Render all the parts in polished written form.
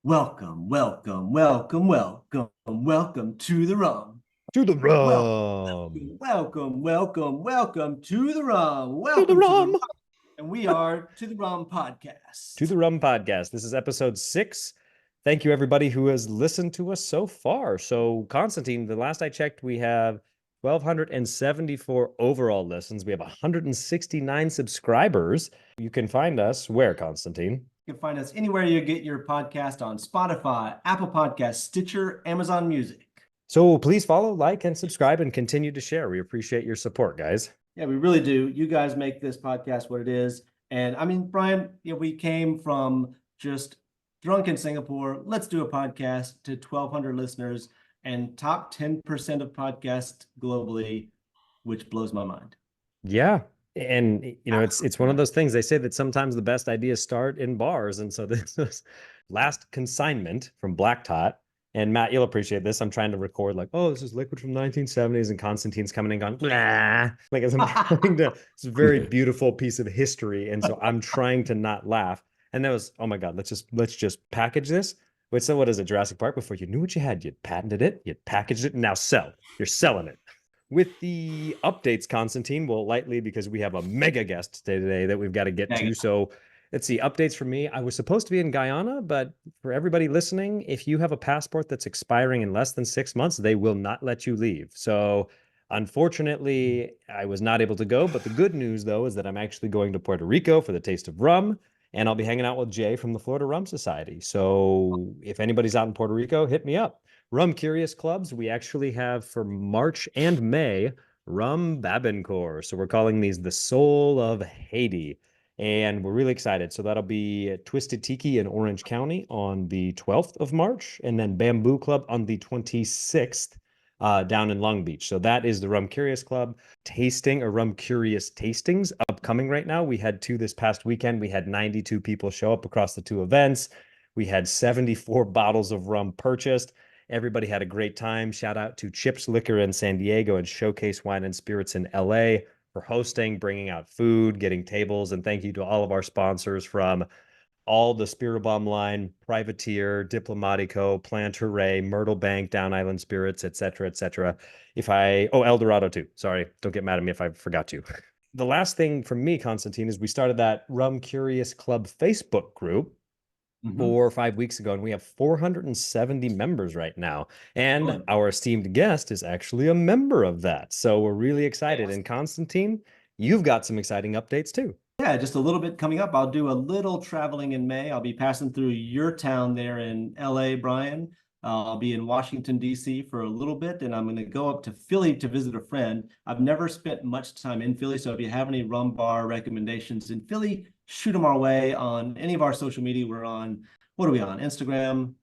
Welcome, welcome, welcome, welcome, welcome to the rum. To the Welcome, rum. welcome, welcome, welcome to the rum. To the Welcome to the rum. rum. And we are To the Rum To Podcast. the Rum Podcast. This is episode 6. Thank you, everybody who has listened to us so far. So, Constantine, the last I checked, we have 1,274 overall listens. We have 169 subscribers. You can find us where, Constantine? You can find us anywhere you get your podcast on Spotify, Apple Podcasts, Stitcher, Amazon Music. So please follow, like, and subscribe and continue to share. We appreciate your support, guys. Yeah, we really do. You guys make this podcast what it is. And I mean, Brian, we came from just drunk in Singapore. Let's do a podcast to 1,200 listeners and top 10% of podcasts globally, which blows my mind. Yeah. And it's one of those things. They say that sometimes the best ideas start in bars. And so this was Last Consignment from Black Tot. And Matt, you'll appreciate this. I'm trying to record like, oh, this is liquid from the 1970s, and Constantine's coming in going, nah. Like as I'm trying to, it's a very beautiful piece of history. And so I'm trying to not laugh. And that was, oh my God, let's just package this. Wait, so what is it, Jurassic Park? Before you knew what you had, you'd patented it, you'd packaged it, and now sell. You're selling it. With the updates, Constantine, well, lightly because we have a mega guest today that we've got to get to. So let's see, updates from me. I was supposed to be in Guyana, but for everybody listening, if you have a passport that's expiring in less than 6 months, they will not let you leave. So unfortunately, I was not able to go. But the good news, though, is that I'm actually going to Puerto Rico for the Taste of Rum. And I'll be hanging out with Jay from the Florida Rum Society. So if anybody's out in Puerto Rico, hit me up. Rum Curious Clubs, we actually have for March and May, Rum Babincourt. So we're calling these the Soul of Haiti. And we're really excited. So that'll be Twisted Tiki in Orange County on the 12th of March, and then Bamboo Club on the 26th down in Long Beach. So that is the Rum Curious Club tasting, or Rum Curious tastings upcoming right now. We had 2 this past weekend. We had 92 people show up across the 2 events. We had 74 bottles of rum purchased. Everybody had a great time. Shout out to Chips Liquor in San Diego and Showcase Wine and Spirits in LA for hosting, bringing out food, getting tables. And thank you to all of our sponsors from all the Spirit Bomb line, Privateer, Diplomatico, Plantaray, Myrtle Bank, Down Island Spirits, et cetera, et cetera. El Dorado too. Sorry, don't get mad at me if I forgot you. The last thing from me, Constantine, is we started that Rum Curious Club Facebook group 4 or 5 weeks ago, and we have 470 members right now. And our esteemed guest is actually a member of that. So we're really excited. And Constantine, you've got some exciting updates too. Yeah, just a little bit coming up. I'll do a little traveling in May. I'll be passing through your town there in LA, Brian. I'll be in Washington, D.C. for a little bit, and I'm going to go up to Philly to visit a friend. I've never spent much time in Philly, so if you have any rum bar recommendations in Philly, shoot them our way on any of our social media. We're on, what are we on? Instagram,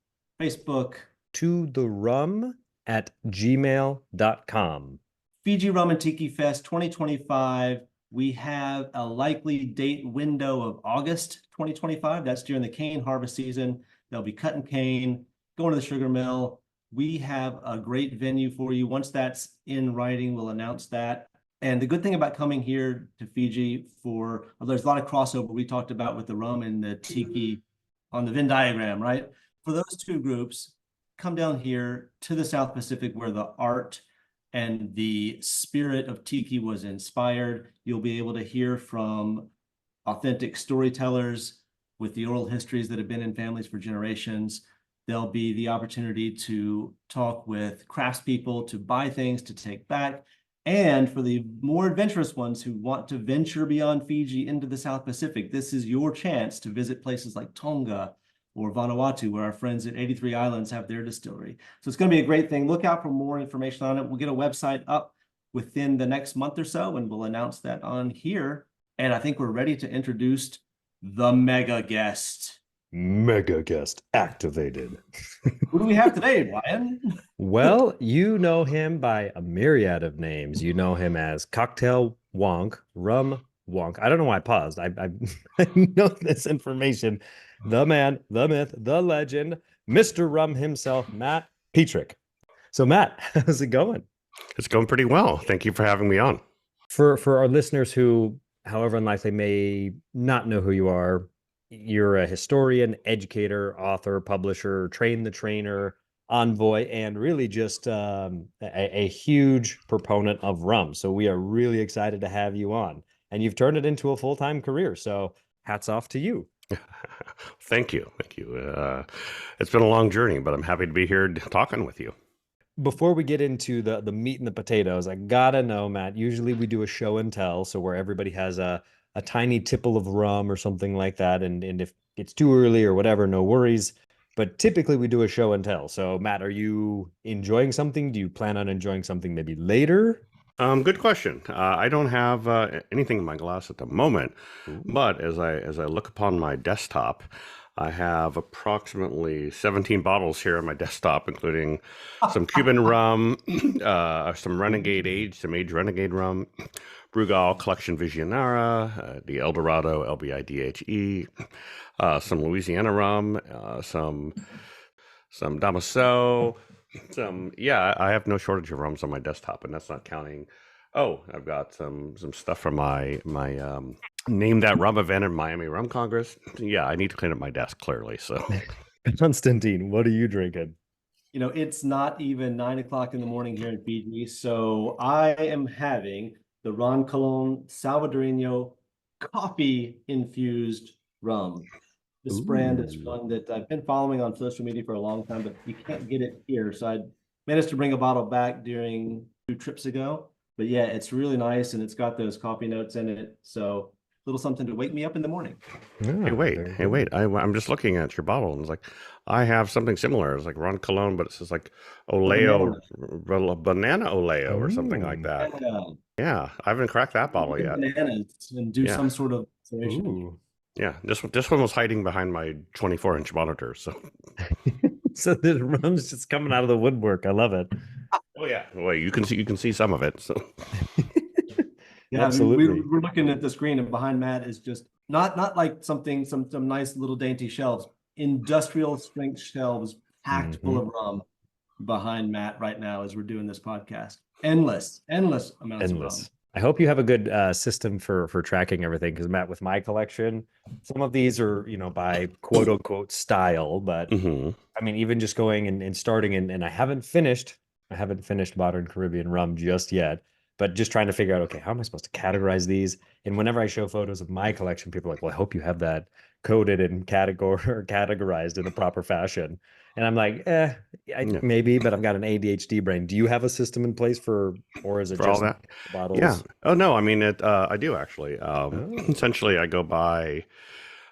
Facebook. To the rum at gmail.com. Fiji Rum and Tiki Fest 2025. We have a likely date window of August 2025. That's during the cane harvest season. They'll be cutting cane, going to the sugar mill. We have a great venue for you. Once that's in writing, we'll announce that. And the good thing about coming here to Fiji there's a lot of crossover we talked about with the rum and the tiki on the Venn diagram, right? For those 2 groups, come down here to the South Pacific where the art and the spirit of tiki was inspired. You'll be able to hear from authentic storytellers with the oral histories that have been in families for generations. There'll be the opportunity to talk with craftspeople, to buy things, to take back. And for the more adventurous ones who want to venture beyond Fiji into the South Pacific, this is your chance to visit places like Tonga or Vanuatu, where our friends at 83 Islands have their distillery. So it's going to be a great thing. Look out for more information on it. We'll get a website up within the next month or so, and we'll announce that on here. And I think we're ready to introduce the mega guest. Mega guest activated. Who do we have today, Brian? Well, you know him by a myriad of names. You know him as Cocktail Wonk, Rum Wonk. I don't know why I paused. I know this information. The man, the myth, the legend, Mr. Rum himself, Matt Pietrek. So Matt, how's it going? It's going pretty well. Thank you for having me on. For our listeners who, however unlikely, may not know who you are, you're a historian, educator, author, publisher, train the trainer, envoy, and really just a huge proponent of rum. So we are really excited to have you on. And you've turned it into a full-time career. So hats off to you. Thank you. Thank you. It's been a long journey, but I'm happy to be here talking with you. Before we get into the meat and the potatoes, I gotta know, Matt, usually we do a show and tell, so where everybody has a tiny tipple of rum or something like that, and if it's too early or whatever, no worries. But typically we do a show and tell. So Matt, are you enjoying something? Do you plan on enjoying something maybe later? Good question. I don't have anything in my glass at the moment, Ooh. but as I look upon my desktop, I have approximately 17 bottles here on my desktop, including some Cuban rum, some Renegade aged, some aged Renegade rum, Brugal Collection Visionara, the El Dorado LBIDHE, some Louisiana rum, some Damaso, I have no shortage of rums on my desktop, and that's not counting. Oh, I've got some stuff from my Name That Rum event in Miami Rum Congress. Yeah, I need to clean up my desk clearly. So, Constantine, what are you drinking? It's not even 9 o'clock in the morning here in Fiji, so I am having the Ron Colon Salvadoreño coffee infused rum. This brand is Ooh. one that I've been following on social media for a long time, but you can't get it here. So I managed to bring a bottle back during 2 trips ago. But yeah, it's really nice and it's got those coffee notes in it. So a little something to wake me up in the morning. hey, wait. I'm just looking at your bottle, and it's like I have something similar. It's like Ron Cologne, but it says like Oleo, banana Oleo, or something like that. Yeah, I haven't cracked that bottle yet. Bananas and do some sort of Ooh. Yeah, this one was hiding behind my 24-inch monitor. So, So the rum's just coming out of the woodwork. I love it. oh yeah, well you can see some of it. So, yeah, absolutely. we're looking at the screen, and behind Matt is just not like something some nice little dainty shelves, industrial strength shelves packed full of rum behind Matt right now as we're doing this podcast. Endless amounts of rum. I hope you have a good system for tracking everything, because Matt, with my collection, some of these are, by quote unquote style, but I mean, even just going and starting and I haven't finished Modern Caribbean Rum just yet, but just trying to figure out, okay, how am I supposed to categorize these? And whenever I show photos of my collection, people are like, well, I hope you have that coded and categorized in the proper fashion. And I'm like, maybe, but I've got an ADHD brain. Do you have a system in place or is it for just all that? bottles? Yeah. Oh no, I mean I do actually. Essentially, I go by.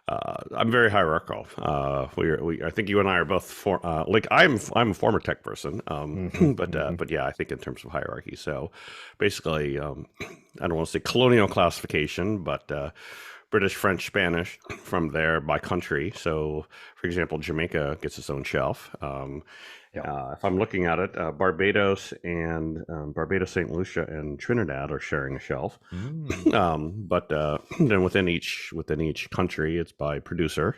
I'm very hierarchical. I think you and I are both I'm a former tech person, but yeah, I think in terms of hierarchy. So basically, I don't want to say colonial classification, but British, French, Spanish from there by country. So, for example, Jamaica gets its own shelf. If I'm looking at it, Barbados, St. Lucia, and Trinidad are sharing a shelf. But then within each country, it's by producer,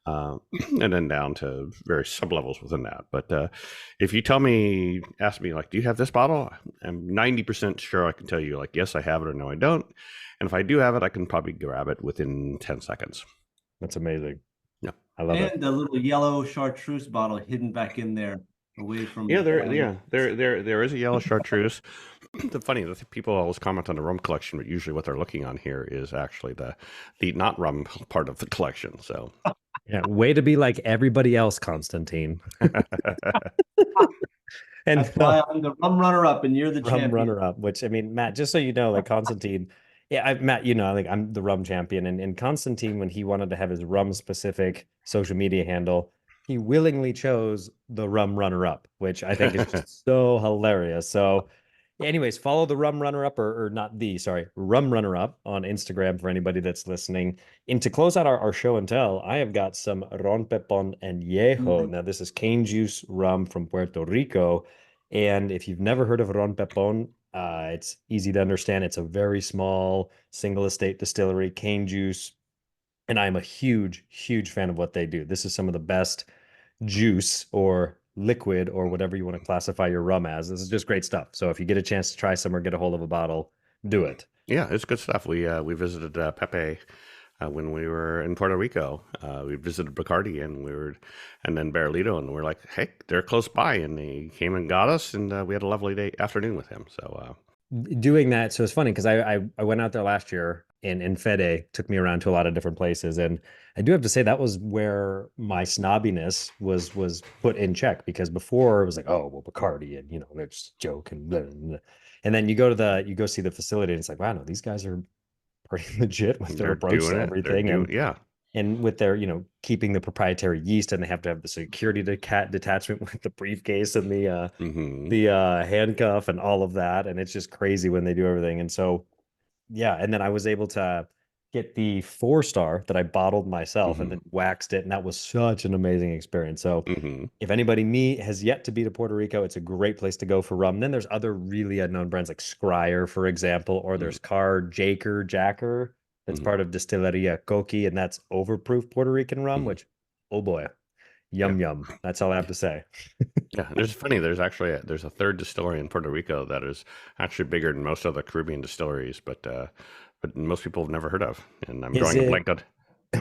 and then down to various sub levels within that. But if you ask me like, do you have this bottle? I'm 90% sure I can tell you like, yes, I have it, or no, I don't. And if I do have it, I can probably grab it within 10 seconds. That's amazing. Yeah, I love it. And the little yellow chartreuse bottle hidden back in there, away from. There is a yellow chartreuse. The people always comment on the rum collection, but usually what they're looking on here is actually the not rum part of the collection. So yeah, way to be like everybody else, Constantine. And that's why I'm the rum runner-up, and you're the champion. Runner-up. Which, I mean, Matt, just so you know, like Constantine, Matt, like I'm the rum champion, and Constantine, when he wanted to have his rum-specific social media handle, he willingly chose the rum runner-up, which I think is just so hilarious. So, anyways, follow the rum runner-up, or not rum runner-up on Instagram for anybody that's listening. And to close out our show and tell, I have got some Ron Pepon and Yeho. Now, this is cane juice rum from Puerto Rico. And if you've never heard of Ron Pepon, it's easy to understand. It's a very small single estate distillery, cane juice. And I'm a huge, huge fan of what they do. This is some of the best juice or liquid or whatever you want to classify your rum as. This is just great stuff. So if you get a chance to try some or get a hold of a bottle, do it. Yeah, it's good stuff. We visited Pepe when we were in Puerto Rico. We visited Bacardi and then Barrilito, and we're like, hey, they're close by, and he came and got us, and we had a lovely afternoon with him. So Doing that. So it's funny because I went out there last year and Fede took me around to a lot of different places. And I do have to say that was where my snobbiness was put in check, because before it was like, oh, well, Bacardi and, they're just a joke and blah, blah, blah. And then you go see the facility and it's like, wow, no, these guys are pretty legit with their they're approach doing to it. everything. Yeah. And with their, keeping the proprietary yeast, and they have to have the security detachment with the briefcase and the handcuff and all of that. And it's just crazy when they do everything. And so, yeah. And then I was able to get the 4-star that I bottled myself and then waxed it. And that was such an amazing experience. So if anybody has yet to be to Puerto Rico, it's a great place to go for rum. Then there's other really unknown brands like Scryer, for example, or there's Jacker. That's part of Distilleria Coqui, and that's overproof Puerto Rican rum, which, oh boy, yum. That's all I have to say. Yeah, there's funny. There's actually there's a third distillery in Puerto Rico that is actually bigger than most other Caribbean distilleries, but most people have never heard of. And I'm drawing a blank on.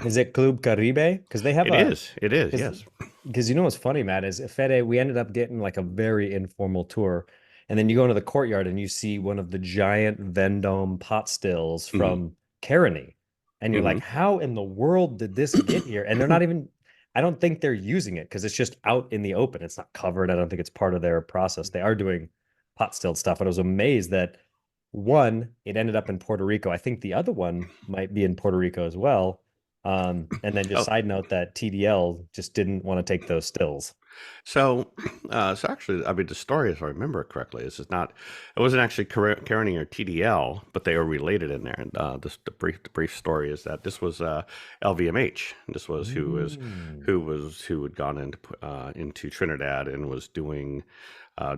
Is it Club Caribe? Because they have It is, yes. Because what's funny, Matt, is Fede, we ended up getting like a very informal tour. And then you go into the courtyard and you see one of the giant Vendome pot stills from Caroni. And you're like, how in the world did this get here? And they're not even, I don't think they're using it because it's just out in the open. It's not covered. I don't think it's part of their process. They are doing pot stilled stuff. And I was amazed that one, it ended up in Puerto Rico. I think the other one might be in Puerto Rico as well. And then just side note that TDL just didn't want to take those stills. So actually, I mean, the story, if I remember it correctly, it wasn't actually Caroni or TDL, but they are related in there. And the brief story is that this was LVMH. This was who had gone into Trinidad and was doing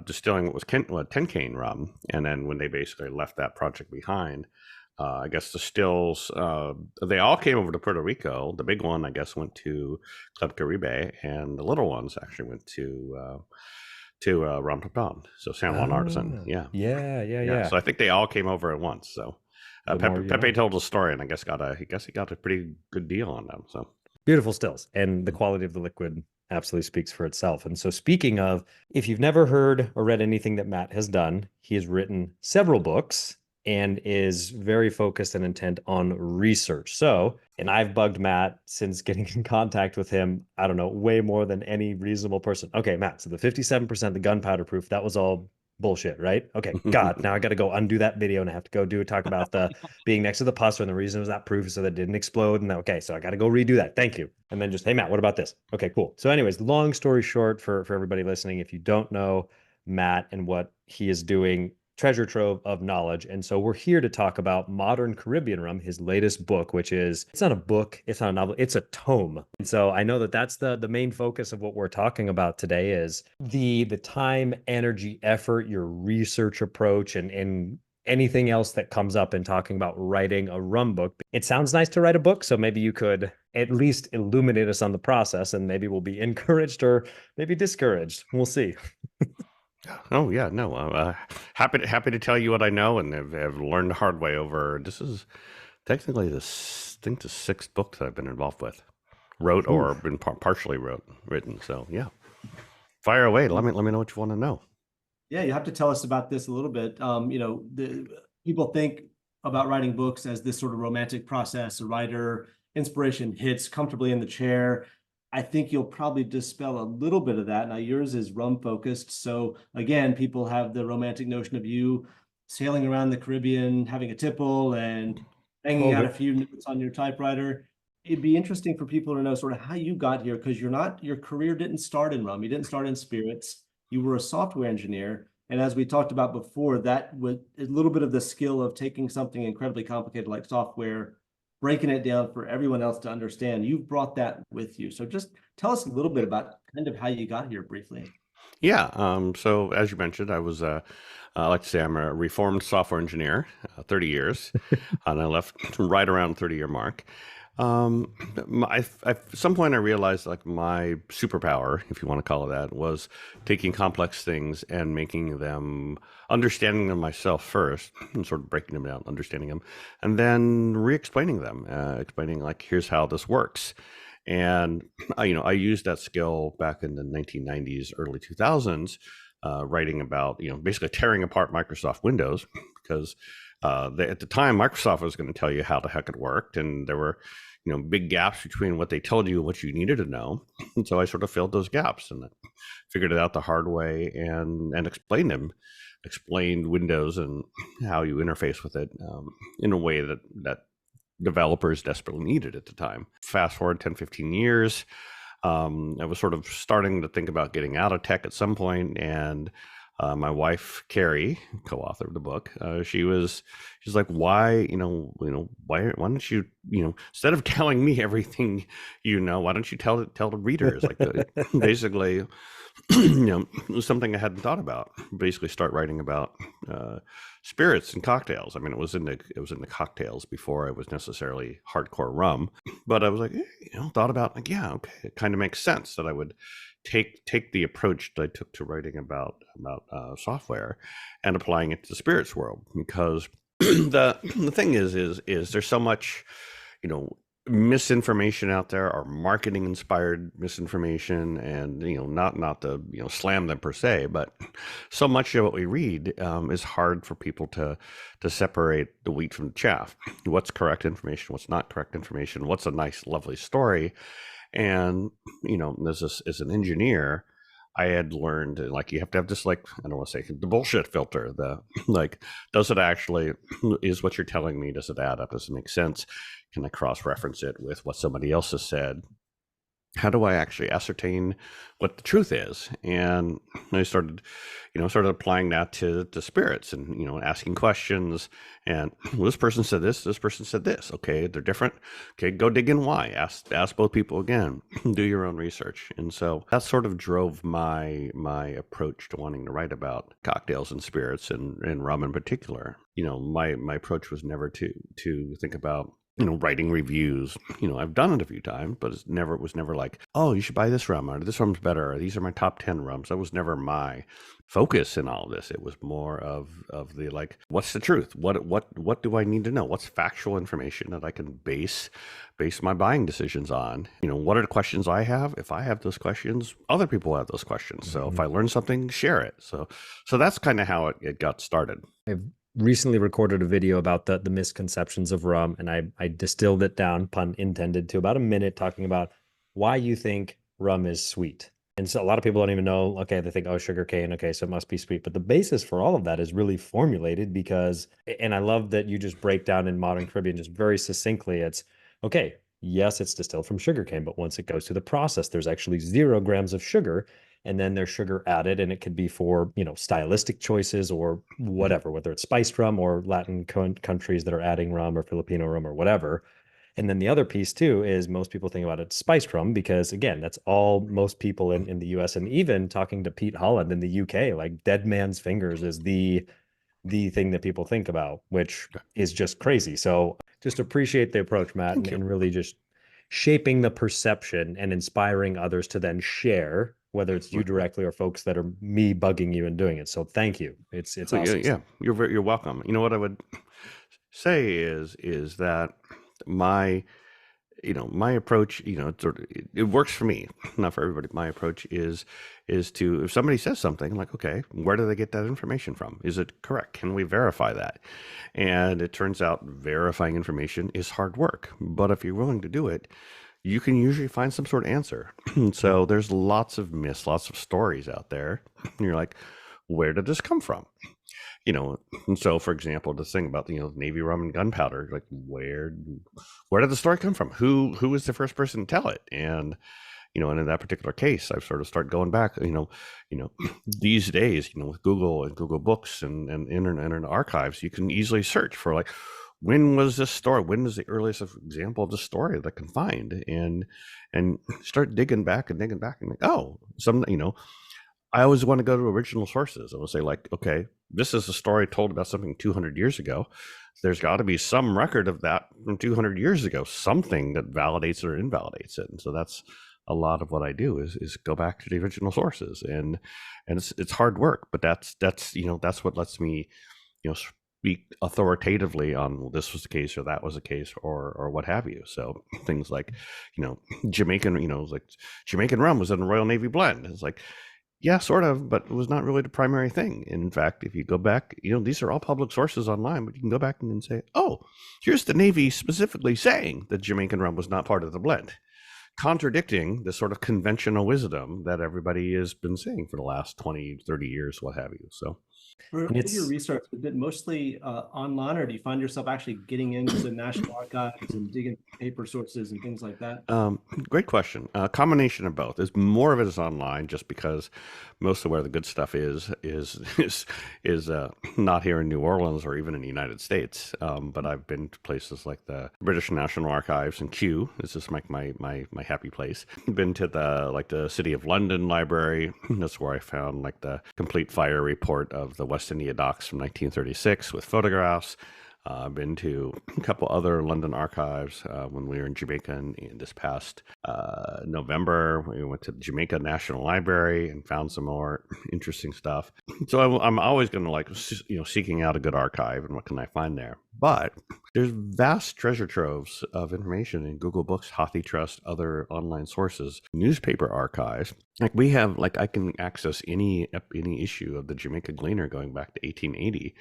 distilling what was 10 cane rum, and then when they basically left that project behind. I guess the stills, they all came over to Puerto Rico. The big one, I guess, went to Club Caribe, and the little ones actually went to Ram Tapon, so San Juan Artisan. Yeah. So I think they all came over at once. So Pepe told a story, and I guess he got a pretty good deal on them. So beautiful stills, and the quality of the liquid absolutely speaks for itself. And so, speaking of, if you've never heard or read anything that Matt has done, he has written several books and is very focused and intent on research. So, and I've bugged Matt since getting in contact with him, I don't know, way more than any reasonable person. Okay, Matt, so the 57%, the gunpowder proof, that was all bullshit, right? Okay, God, now I got to go undo that video and I have to go talk about the being next to the pus and the reason it was not proof so that it didn't explode. And okay, so I got to go redo that. Thank you. And then just, hey, Matt, what about this? Okay, cool. So anyways, long story short, for everybody listening, if you don't know Matt and what he is doing, treasure trove of knowledge. And so we're here to talk about Modern Caribbean Rum, his latest book, which is, it's not a book, it's not a novel, it's a tome. And so I know that that's the main focus of what we're talking about today is the time, energy, effort, your research approach, and anything else that comes up in talking about writing a rum book. It sounds nice to write a book, so maybe you could at least illuminate us on the process, and maybe we'll be encouraged or maybe discouraged. We'll see. Oh yeah, no. Happy to tell you what I know, and have learned the hard way over. This is technically the sixth book that I've been involved with, wrote or been partially written. So yeah, fire away. Let me know what you want to know. Yeah, you have to tell us about this a little bit. The people think about writing books as this sort of romantic process. A writer, inspiration hits comfortably in the chair. I think you'll probably dispel a little bit of that. Now, yours is rum focused. So again, people have the romantic notion of you sailing around the Caribbean, having a tipple and banging out a few notes on your typewriter. It'd be interesting for people to know sort of how you got here, because your career didn't start in rum. You didn't start in spirits. You were a software engineer. And as we talked about before, that was a little bit of the skill of taking something incredibly complicated like software, breaking it down for everyone else to understand. You've brought that with you. So just tell us a little bit about kind of how you got here briefly. Yeah. So as you mentioned, I was, I like to say I'm a reformed software engineer, 30 years, and I left right around the 30-year mark. At some point I realized like my superpower, if you want to call it that, was taking complex things and making them, understanding them myself first, and sort of breaking them down, understanding them, and then re-explaining them, explaining like, here's how this works. And I used that skill back in the 1990s, early 2000s, writing about, basically tearing apart Microsoft Windows because at the time Microsoft was going to tell you how the heck it worked, and there were big gaps between what they told you and what you needed to know. And so I sort of filled those gaps and figured it out the hard way and explained Windows and how you interface with it in a way that developers desperately needed at the time. Fast forward 10, 15 years, I was sort of starting to think about getting out of tech at some point, and my wife, Carrie, co-author of the book, she's like, why don't you, instead of telling me everything, why don't you tell the readers, like basically, it was something I hadn't thought about. Basically, start writing about spirits and cocktails. I mean, it was in the cocktails before it was necessarily hardcore rum. But I was like, thought about like, yeah, okay, it kind of makes sense that I would take the approach that I took to writing about software and applying it to the spirits world, because the thing is there's so much misinformation out there, or marketing inspired misinformation, and not to slam them per se, but so much of what we read is hard for people to separate the wheat from the chaff. What's correct information, what's not correct information, what's a nice lovely story. And as an engineer, I had learned, like, you have to have this, like, I don't want to say the bullshit filter, the like, does it actually, is what you're telling me, does it add up, does it make sense, can I cross-reference it with what somebody else has said? How do I actually ascertain what the truth is? And I started applying that to spirits, and asking questions. And well, this person said this person said this. Okay, they're different. Okay, go dig in why. Ask both people again. Do your own research. And so that sort of drove my approach to wanting to write about cocktails and spirits and rum in particular. My approach was never to think about writing reviews. I've done it a few times, but it was never like, oh, you should buy this rum, or this rum's better, or these are my top 10 rums. That was never my focus in all of this. It was more of the, like, what's the truth? What do I need to know? What's factual information that I can base my buying decisions on? What are the questions I have? If I have those questions, other people have those questions. So if I learn something, share it. So that's kind of how it got started. I've recently recorded a video about the misconceptions of rum, and I distilled it down, pun intended, to about a minute, talking about why you think rum is sweet. And so a lot of people don't even know, okay, they think, oh, sugar cane, okay, so it must be sweet. But the basis for all of that is really formulated because, and I love that you just break down in Modern Caribbean just very succinctly, it's, okay, yes, it's distilled from sugar cane, but once it goes through the process, there's actually 0 grams of sugar, and then there's sugar added, and it could be for, stylistic choices or whatever, whether it's spiced rum or Latin countries that are adding rum, or Filipino rum or whatever. And then the other piece too is most people think about it spiced rum because, again, that's all most people in the US, and even talking to Pete Holland in the UK, like Dead Man's Fingers is the thing that people think about, which is just crazy. So just appreciate the approach, Matt, and really just shaping the perception and inspiring others to then share, whether it's you directly or folks that are me bugging you and doing it. So thank you. It's awesome. Yeah, you're welcome. What I would say is that my approach, it works for me, not for everybody. My approach is to, if somebody says something, like, okay, where do they get that information from? Is it correct? Can we verify that? And it turns out verifying information is hard work, but if you're willing to do it, you can usually find some sort of answer. So there's lots of myths, lots of stories out there. And you're like, where did this come from? And so, for example, the thing about Navy rum and gunpowder, like, where did the story come from? Who was the first person to tell it? And and in that particular case, I've sort of started going back. These days, with Google and Google Books and internet archives, you can easily search for, like, when was this story? When was the earliest example of the story that I can find? And start digging back and like, oh, I always want to go to original sources. I will say, like, okay, this is a story told about something 200 years ago. There's got to be some record of that from 200 years ago, something that validates or invalidates it. And so that's a lot of what I do is go back to the original sources, and it's hard work, but that's that's what lets me speak authoritatively on, well, this was the case or that was the case or what have you. So things like Jamaican, like Jamaican rum was in the Royal Navy blend. It's like, yeah, sort of, but it was not really the primary thing. In fact, if you go back, these are all public sources online, but you can go back and say, oh, here's the Navy specifically saying that Jamaican rum was not part of the blend, contradicting the sort of conventional wisdom that everybody has been saying for the last 20, 30 years, what have you. So For your research, is it mostly online, or do you find yourself actually getting into the National Archives and digging paper sources and things like that? Great question. Combination of both. Is more of it is online, just because most of where the good stuff is not here in New Orleans or even in the United States. But I've been to places like the British National Archives and Kew. This is like my happy place. Been to the City of London Library. That's where I found like the complete fire report of the West India docks from 1936 with photographs. I've been to a couple other London archives when we were in Jamaica in this past November. We went to the Jamaica National Library and found some more interesting stuff. So I'm always going to seeking out a good archive and what can I find there. But there's vast treasure troves of information in Google Books, HathiTrust, other online sources, newspaper archives. Like we have, I can access any issue of the Jamaica Gleaner going back to 1880.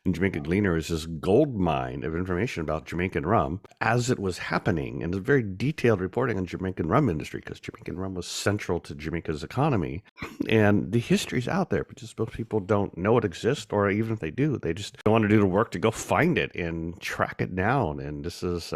And Jamaica Gleaner is this gold mine of information about Jamaican rum as it was happening, and it's very detailed reporting on Jamaican rum industry, because Jamaican rum was central to Jamaica's economy. And the history's out there, but just most people don't know it exists, or even if they do, they just don't want to do the work to go find it and track it down. And this is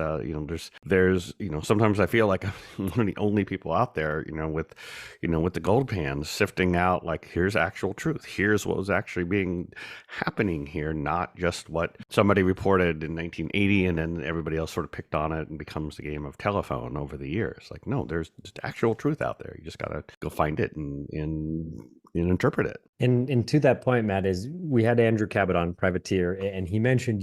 there's sometimes I feel like I'm one of the only people out there with the gold pan sifting out, like, here's actual truth, here's what was actually happening here, not just what somebody reported in 1980 and then everybody else sort of picked on it and becomes the game of telephone over the years. Like, no, there's just actual truth out there. You just gotta go find it and interpret it. And to that point, Matt, is we had Andrew Cabot on, privateer, and he mentioned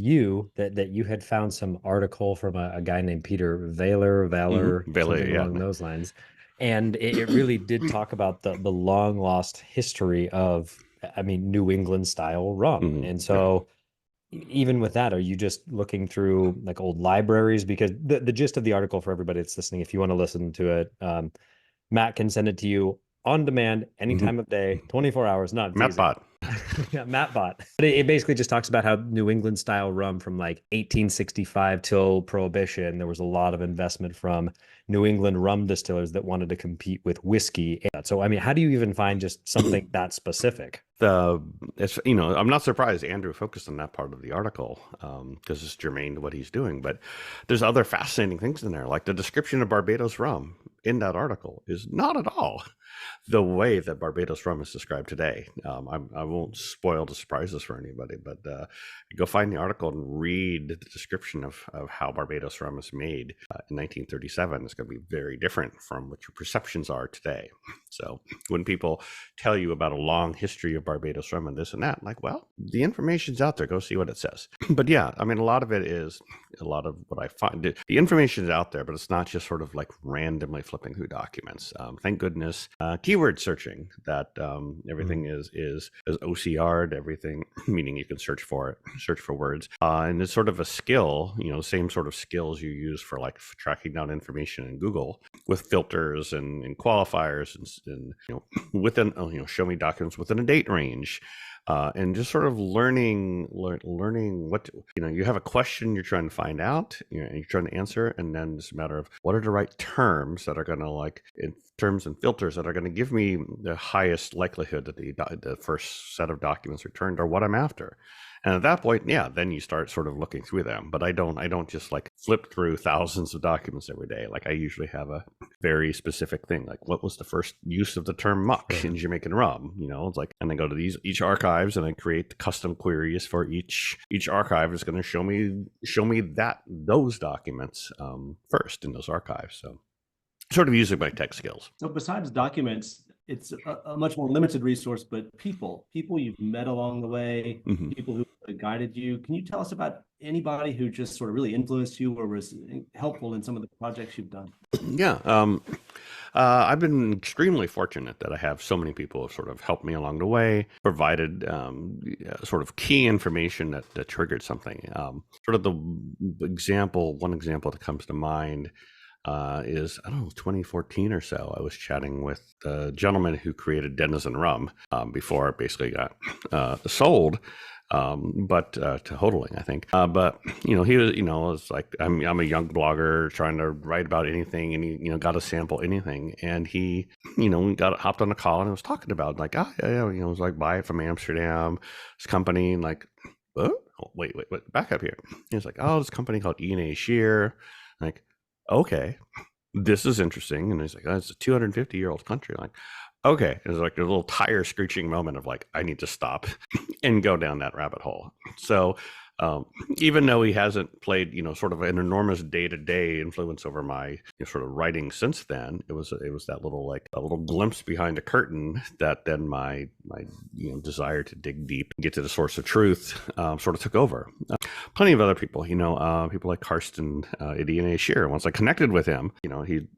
that you had found some article from a guy named Peter Valer, something along those lines. And it really did talk about the long lost history of, New England style rum. Mm-hmm. And so even with that, are you just looking through like old libraries? Because the gist of the article, for everybody that's listening, if you want to listen to it, Matt can send it to you on demand, any time of day, 24 hours. Not Mattbot. Yeah, Mattbot. But it basically just talks about how New England style rum from like 1865 till Prohibition, there was a lot of investment from New England rum distillers that wanted to compete with whiskey. So, how do you even find just something that specific? I'm not surprised Andrew focused on that part of the article because it's germane to what he's doing. But there's other fascinating things in there, like the description of Barbados rum in that article is not at all the way that Barbados rum is described today. I won't spoil the surprises for anybody, but go find the article and read the description of how Barbados rum is made in 1937. It's going to be very different from what your perceptions are today. So when people tell you about a long history of Barbados rum and this and that, like, well, the information's out there. Go see what it says. But yeah, a lot of it is a lot of what I find. The information is out there, but it's not just sort of like randomly flipping through documents. Thank goodness. Keyword searching, that everything is OCR'd, everything, meaning you can search for words. And it's sort of a skill, same sort of skills you use for like tracking down information in Google with filters and qualifiers and within, show me documents within a date range. And just sort of learning what, you have a question you're trying to find out, and you're trying to answer, and then it's a matter of what are the right terms that are going to terms and filters that are going to give me the highest likelihood that the first set of documents returned are what I'm after. And at that point, yeah, then you start sort of looking through them. But I don't just like flip through thousands of documents every day. Like I usually have a very specific thing, like what was the first use of the term muck in Jamaican rum? It's like, and I go to each archives and I create custom queries for each archive is going to show me those documents first in those archives. So sort of using my tech skills. So besides documents, it's a much more limited resource, but people you've met along the way, people who guided you. Can you tell us about anybody who just sort of really influenced you or was helpful in some of the projects you've done? Yeah. I've been extremely fortunate that I have so many people who have sort of helped me along the way, provided sort of key information that triggered something. Sort of one example that comes to mind is, I don't know, 2014 or so. I was chatting with the gentleman who created Denizen Rum before it basically got sold. But to hodling, I think. But he was, it's like I'm a young blogger trying to write about anything, and he, got to sample anything, and he, hopped on a call and was talking about like, it was like, buy it from Amsterdam, this company, and like, oh, wait, back up here. He was like, oh, this company called E&A Shear, like, okay, this is interesting, and he's like, oh, it's a 250-year-old country, like. Okay, it was like a little tire screeching moment of like, I need to stop and go down that rabbit hole. So even though he hasn't played, sort of an enormous day-to-day influence over my sort of writing since then, it was that little like a little glimpse behind a curtain that then my desire to dig deep and get to the source of truth sort of took over. Plenty of other people, people like Karsten at E&A Shear. Once I connected with him,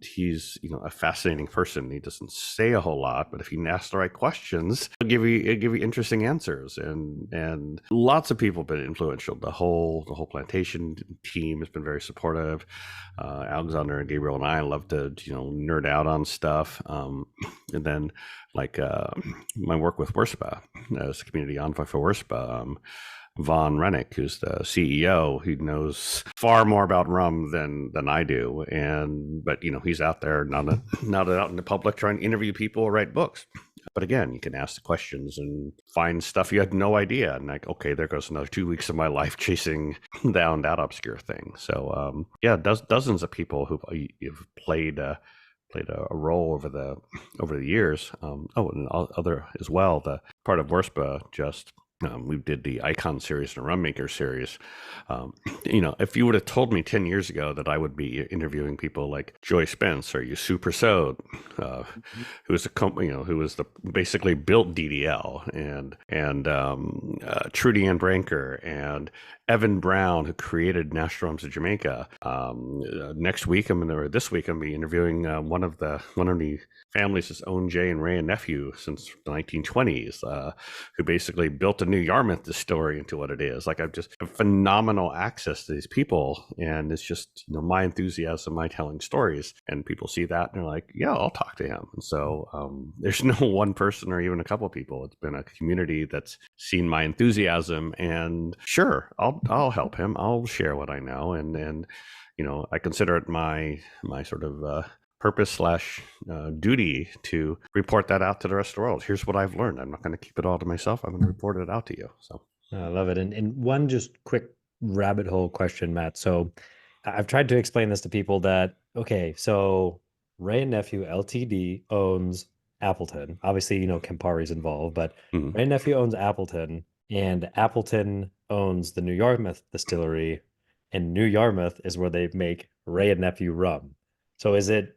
he's a fascinating person. He doesn't say a whole lot, but if he asks the right questions, he'll give you interesting answers. And lots of people have been influential. The whole plantation team has been very supportive. Alexander and Gabriel and I love to nerd out on stuff. And then like my work with WIRSPA as community envoy for WIRSPA. Von Rennick, who's the CEO, who knows far more about rum than I do, but he's out there not out in the public trying to interview people or write books. But again, you can ask the questions and find stuff you had no idea, and like, okay, there goes another 2 weeks of my life chasing down that obscure thing. So dozens of people who've played a role over the years. And other as well. The part of WIRSPA just. We did the Icon series and Rum Maker series. If you would have told me 10 years ago that I would be interviewing people like Joy Spence or Yusu Persaud, who was a company, who was basically built DDL, and Trudy Ann Branker and Evan Brown, who created National Rums of Jamaica. This week, I'm going to be interviewing one of the families that's owned Jay and Ray and Nephew since the 1920s, who basically built a New Yarmouth distillery into what it is. Like, I've just have phenomenal access to these people, and it's just my enthusiasm, my telling stories, and people see that and they're like, yeah, I'll talk to him. And so there's no one person or even a couple of people. It's been a community that's seen my enthusiasm, and sure, I'll help him. I'll share what I know, and I consider it my sort of purpose / duty to report that out to the rest of the world. Here's what I've learned. I'm not going to keep it all to myself. I'm going to report it out to you. So I love it. And one just quick rabbit hole question, Matt. So I've tried to explain this to people that, okay, so Ray and Nephew LTD owns Appleton. Obviously, Campari's involved, but Ray and Nephew owns Appleton, and Appleton owns the New Yarmouth distillery, and New Yarmouth is where they make Ray and Nephew rum. So is it,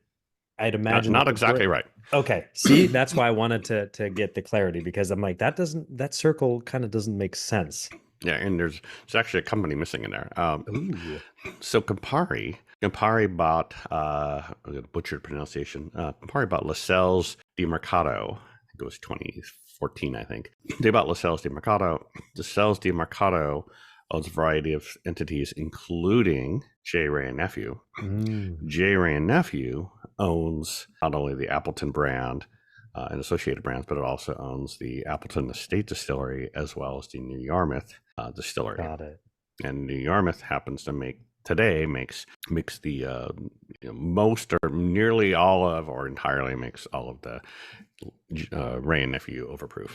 I'd imagine not exactly right. Okay. See, that's why I wanted to get the clarity, because I'm like, that circle kind of doesn't make sense. Yeah, and there's actually a company missing in there. So Campari bought butchered pronunciation. Campari bought Lascelles de Mercado. I think it was 2014. I think they bought Lascelles de Mercado. Lascelles de Mercado owns a variety of entities, including J. Ray and Nephew. J. Ray and Nephew owns not only the Appleton brand and associated brands, but it also owns the Appleton Estate Distillery as well as the New Yarmouth Distillery. Got it. And New Yarmouth happens to makes the most or nearly all of, or entirely makes all of the Ray and Nephew overproof.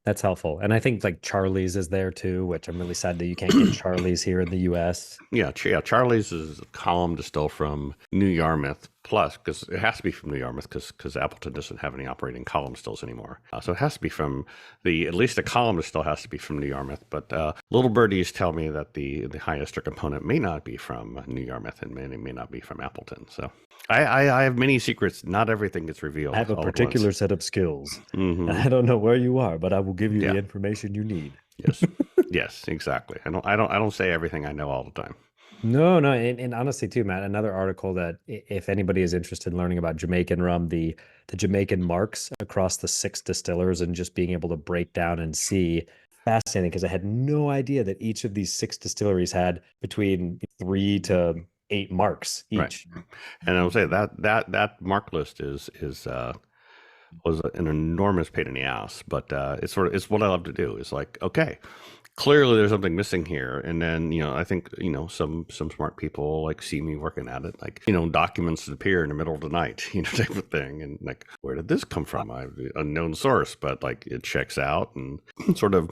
That's helpful. And I think like Charlie's is there too, which I'm really sad that you can't get Charlie's here in the US. Yeah, Charlie's is a column distilled from New Yarmouth, Plus, because it has to be from New Yarmouth, because Appleton doesn't have any operating column stills anymore. So it has to be from at least the column still has to be from New Yarmouth. But little birdies tell me that the high ester component may not be from New Yarmouth and may not be from Appleton. So I have many secrets. Not everything gets revealed. I have a particular set of skills. Mm-hmm. I don't know where you are, but I will give you the information you need. Yes, yes, exactly. I don't say everything I know all the time. No, and honestly too, Matt, another article that if anybody is interested in learning about Jamaican rum, the Jamaican marks across the 6 distillers and just being able to break down and see, fascinating, because I had no idea that each of these 6 distilleries had between 3 to 8 marks each. Right. And I will say that mark list was an enormous pain in the ass, but it's what I love to do. Is like, okay, clearly there's something missing here, and then I think some smart people like see me working at it, like documents appear in the middle of the night, type of thing, and like, where did this come from? Unknown source, but like it checks out, and sort of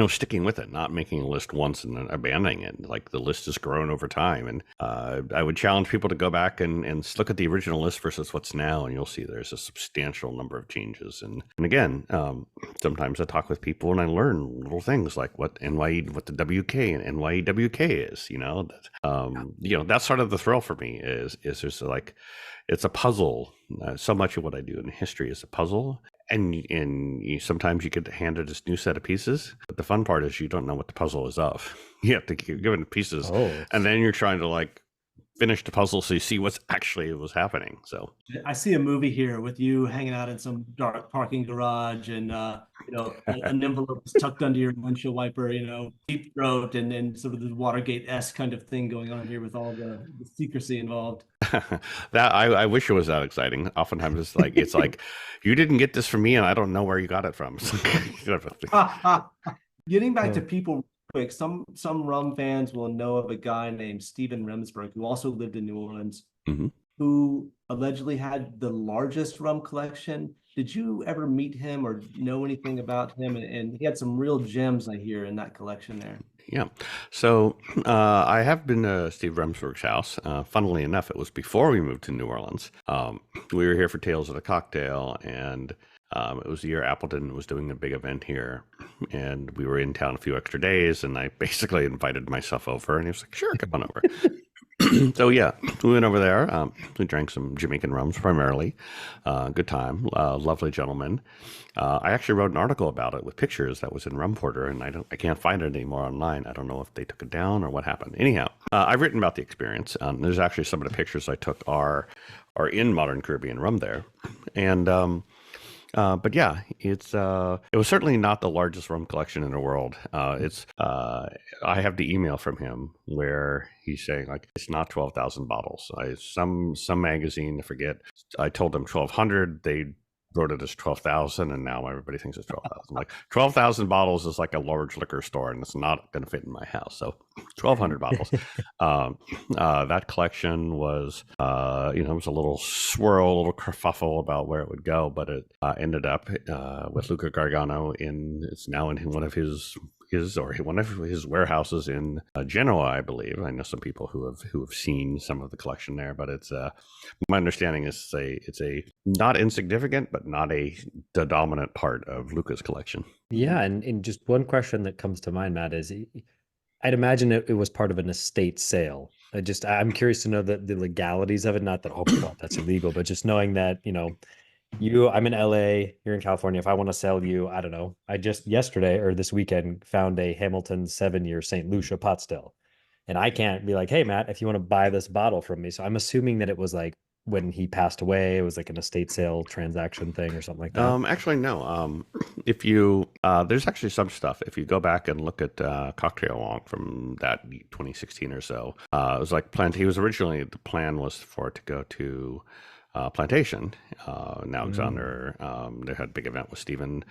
sticking with it, not making a list once and then abandoning it. Like the list has grown over time. And I would challenge people to go back and look at the original list versus what's now, and you'll see there's a substantial number of changes. And again, sometimes I talk with people and I learn little things like what the WK and NYEWK is, that's sort of the thrill for me is there's like, it's a puzzle. So much of what I do in history is a puzzle. And sometimes you get handed this new set of pieces, but the fun part is you don't know what the puzzle is of. You have to give it the pieces, and then you're trying to like finish the puzzle so you see what's actually was happening. So I see a movie here with you hanging out in some dark parking garage, and an envelope is tucked under your windshield wiper, deep throat, and then sort of the Watergate-esque kind of thing going on here with all the secrecy involved. That I wish it was that exciting. Oftentimes it's like you didn't get this from me, and I don't know where you got it from. Getting back to people quick, some rum fans will know of a guy named Stephen Remsburg who also lived in New Orleans, who allegedly had the largest rum collection. Did you ever meet him or know anything about him? And he had some real gems, I hear, in that collection there. Yeah. So I have been to Steve Remsburg's house. Funnily enough, it was before we moved to New Orleans. We were here for Tales of the Cocktail, and it was the year Appleton was doing a big event here, and we were in town a few extra days, and I basically invited myself over, and he was like, sure, come on over. So yeah, we went over there. We drank some Jamaican rums primarily. Good time. Lovely gentleman. I actually wrote an article about it with pictures that was in Rum Porter, and I can't find it anymore online. I don't know if they took it down or what happened. Anyhow, I've written about the experience. There's actually some of the pictures I took are in Modern Caribbean Rum there, and but yeah, it was certainly not the largest rum collection in the world. I have the email from him where he's saying like it's not 12,000 bottles. Some magazine, I forget. I told them 1,200. They wrote it as 12,000, and now everybody thinks it's 12,000. Like 12,000 bottles is like a large liquor store, and it's not going to fit in my house. So 1,200 bottles. That collection was, it was a little swirl, a little kerfuffle about where it would go, but it ended up with Luca Gargano it's now in one of his warehouses in Genoa, I believe. I know some people who have seen some of the collection there, but it's my understanding is it's a not insignificant, but not the dominant part of Luca's collection. Yeah, and just one question that comes to mind, Matt, is I'd imagine it was part of an estate sale. I'm curious to know the legalities of it. Not that, oh God, that's illegal, but just knowing that, I'm in LA, you're in California. If I want to sell you, I don't know. I just yesterday or this weekend found a Hamilton 7-year St. Lucia pot still. And I can't be like, hey, Matt, if you want to buy this bottle from me. So I'm assuming that it was like when he passed away, it was like an estate sale transaction thing or something like that. Actually, no. If you, there's actually some stuff. If you go back and look at Cocktail Wonk from that 2016 or so, it was like planned. The plan was for it to go to plantation. Now Alexander, they had a big event with Stephen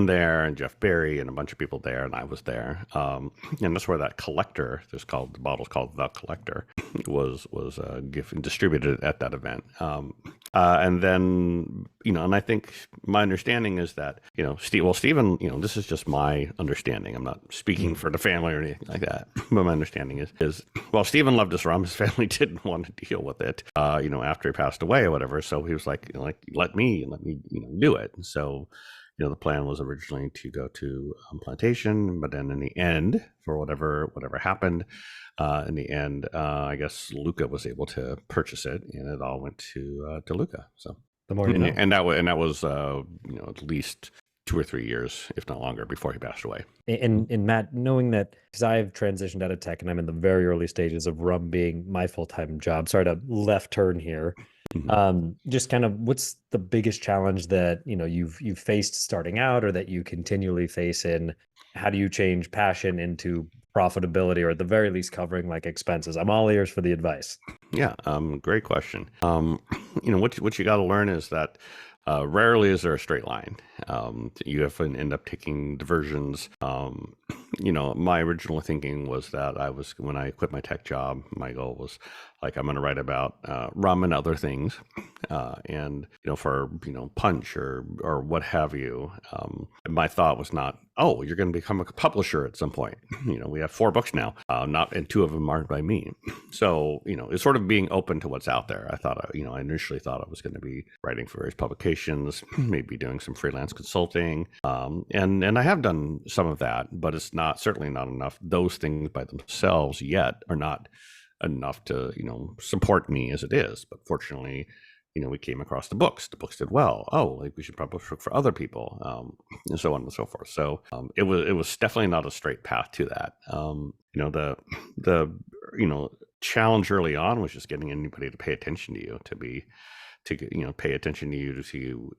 there, and Jeff Berry, and a bunch of people there, and I was there. And that's where that collector, the bottle's called The Collector, was given distributed at that event. And then, and I think my understanding is that, Stephen, this is just my understanding. I'm not speaking for the family or anything like that. But my understanding is while Stephen loved his rum, his family didn't want to deal with it, after he passed away or whatever. So he was like, let me do it. And so, the plan was originally to go to plantation, but then in the end, for whatever happened, in the end, I guess Luca was able to purchase it, and it all went to Luca. So the more you know. And that was at least 2 or 3 years, if not longer, before he passed away. And Matt, knowing that, because I've transitioned out of tech and I'm in the very early stages of rum being my full-time job. Sorry to left turn here. Just kind of, what's the biggest challenge that you've faced starting out, or that you continually face in how do you change passion into profitability, or at the very least covering like expenses? I'm all ears for the advice. Yeah, great question. What you got to learn is that rarely is there a straight line. You have to end up taking diversions. My original thinking was that when I quit my tech job, my goal was like, I'm going to write about rum and other things, and for punch or what have you. My thought was not, oh, you're going to become a publisher at some point. We have 4 books now, and 2 of them aren't by me. So it's sort of being open to what's out there. I thought, I initially thought I was going to be writing for various publications, maybe doing some freelance consulting, and I have done some of that, but it's certainly not enough. Those things by themselves yet are not enough to support me as it is. But fortunately, we came across the books did well. Oh, like we should publish for other people, and so on and so forth. So it was definitely not a straight path to that. The challenge early on was just getting anybody to pay attention to you, to pay attention to you,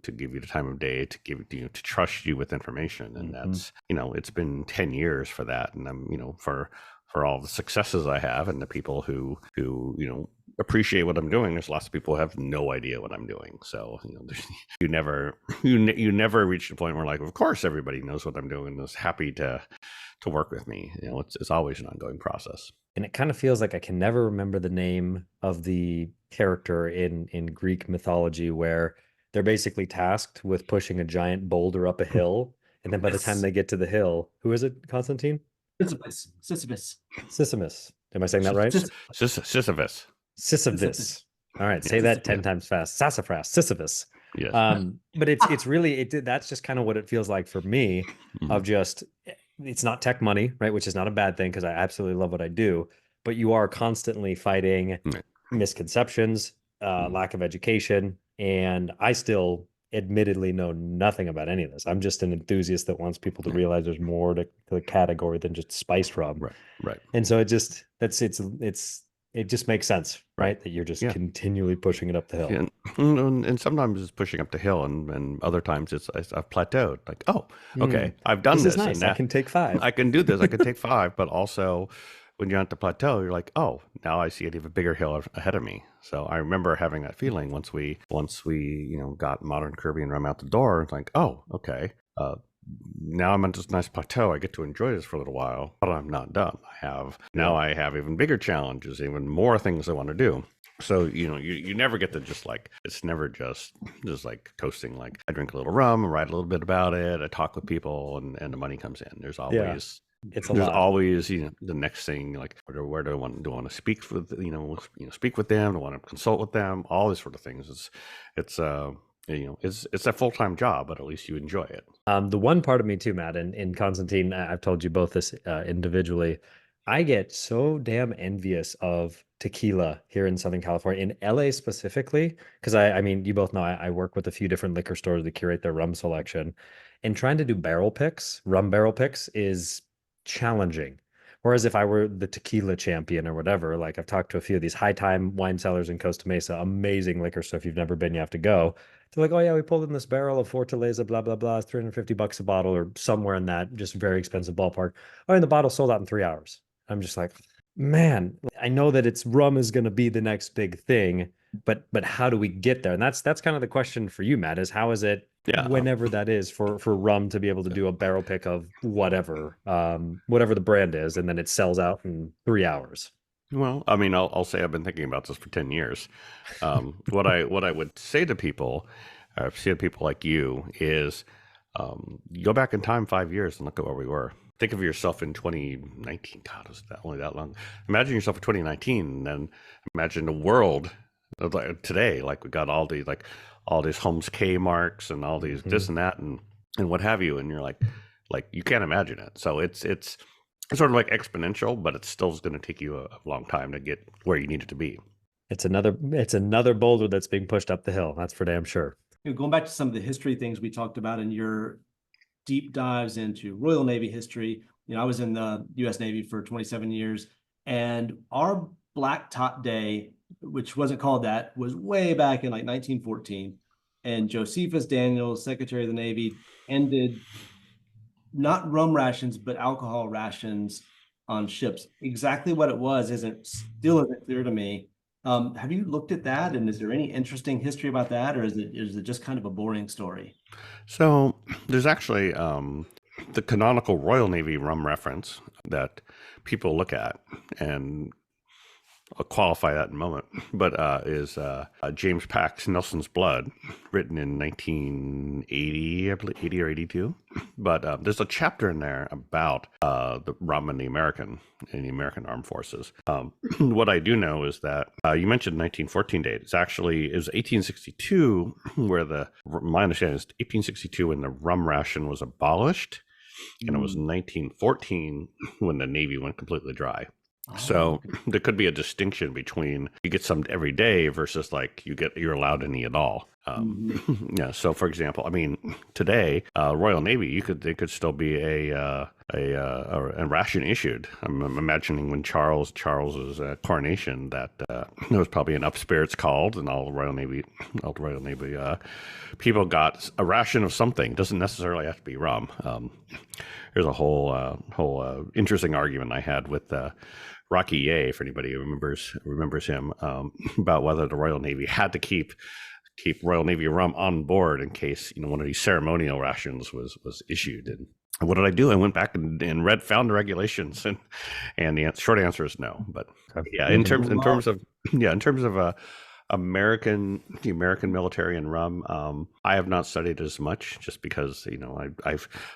to give you the time of day, to give to trust you with information. And that's it's been 10 years for that. And I'm for all the successes I have and the people who appreciate what I'm doing, there's lots of people who have no idea what I'm doing. So you never reach the point where like, of course everybody knows what I'm doing and is happy to work with me. It's always an ongoing process. And it kind of feels like I can never remember the name of the character in Greek mythology where they're basically tasked with pushing a giant boulder up a hill, and then by the time they get to the hill, who is it, Constantine? Sisyphus. Am I saying that right? Sisyphus. All right, say that 10 times fast. Sassafras, Sisyphus. Yes. But it's really that's just kind of what it feels like for me. Of just, it's not tech money, right? Which is not a bad thing, because I absolutely love what I do. But you are constantly fighting misconceptions, lack of education, and I still admittedly know nothing about any of this. I'm just an enthusiast that wants people to realize there's more to the category than just spice rum. Right. And so it just makes sense, right? That you're just continually pushing it up the hill. And sometimes it's pushing up the hill, and other times I've plateaued. Like, oh, okay, I've done this. Is nice. I can take 5. I can do this. I can take 5, but also when you're at the plateau, you're like, oh, now I see an even bigger hill ahead of me. So I remember having that feeling once we got Modern Caribbean Rum out the door. It's like, oh, okay. Now I'm at this nice plateau. I get to enjoy this for a little while, but I'm not done. I have even bigger challenges, even more things I want to do. So, you never get to just like, it's never just like coasting. Like, I drink a little rum, write a little bit about it, I talk with people, and the money comes in. There's always there's always the next thing, like where do I want to speak with speak with them, do I want to consult with them, all these sort of things. It's a full-time job, but at least you enjoy it. The one part of me too, Matt, and Constantine, I've told you both this individually, I get so damn envious of tequila here in Southern California, in LA specifically, because I mean, you both know I work with a few different liquor stores to curate their rum selection, and trying to do rum barrel picks is challenging. Whereas if I were the tequila champion or whatever, like I've talked to a few of these high time wine cellars in Costa Mesa, amazing liquor store. If you've never been, you have to go. They're like, oh yeah, we pulled in this barrel of Fortaleza, blah, blah, blah, it's $350 a bottle, or somewhere in that just very expensive ballpark. Oh, and the bottle sold out in 3 hours. I'm just like, man, I know that rum is going to be the next big thing, but how do we get there? And that's kind of the question for you, Matt, is how is it, Yeah. whenever that is, for rum to be able to do a barrel pick of whatever the brand is, and then it sells out in 3 hours? Well, I mean, I'll say I've been thinking about this for 10 years. What I would say to people, say to people like you, is go back in time 5 years and look at where we were. Think of yourself in 2019. God, was that only that long? Imagine yourself in 2019, and then imagine the world today. Like we got all these Holmes K marks and all these this and that and what have you, and you're like you can't imagine it. So it's sort of like exponential, but it's still going to take you a long time to get where you need it to be. It's another boulder that's being pushed up the hill. That's for damn sure. Going back to some of the history things we talked about in your deep dives into Royal Navy history, I was in the U.S. Navy for 27 years, and our Black Top Day, which wasn't called that, was way back in like 1914. And Josephus Daniels, Secretary of the Navy, ended not rum rations, but alcohol rations on ships. Exactly what it was still isn't clear to me. Have you looked at that? And is there any interesting history about that? Or is it just kind of a boring story? So there's actually the canonical Royal Navy rum reference that people look at, and I'll qualify that in a moment, but is James Pack's Nelson's Blood, written in 1980, I believe, 80 or 82. But there's a chapter in there about the rum in the American armed forces. What I do know is that you mentioned 1914 date. It was 1862 my understanding is 1862 when the rum ration was abolished, and it was 1914 when the Navy went completely dry. So there could be a distinction between you get some every day versus like you're allowed any at all. Yeah. So for example, I mean, today, Royal Navy, there could still be a ration issued. I'm imagining when Charles's coronation that there was probably an up spirits called, and all the Royal Navy people got a ration of something. Doesn't necessarily have to be rum. There's a whole interesting argument I had with Rocky Ye, if anybody remembers him, about whether the Royal Navy had to keep Royal Navy rum on board in case one of these ceremonial rations was issued. And what did I do? I went back and found the regulations, and the short answer is no. But yeah, in terms of the American military and rum, I have not studied as much, just because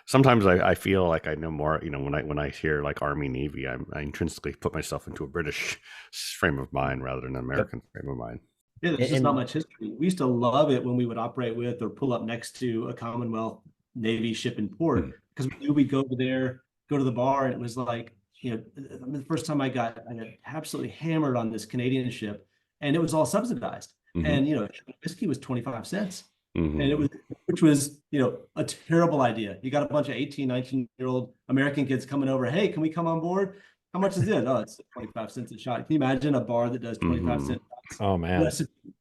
sometimes I feel like I know more. When I hear like Army Navy, I intrinsically put myself into a British frame of mind rather than an American frame of mind. Yeah, there's just not much history. We used to love it when we would operate with or pull up next to a Commonwealth Navy ship in port, because we knew we'd go over there, go to the bar, and it was like, the first time I got absolutely hammered on this Canadian ship, and it was all subsidized. And whiskey was 25 cents. And which was a terrible idea. You got a bunch of 18, 19-year-old American kids coming over. Hey, can we come on board? How much is it? Oh, it's 25 cents a shot. Can you imagine a bar that does 25 cents? Oh man,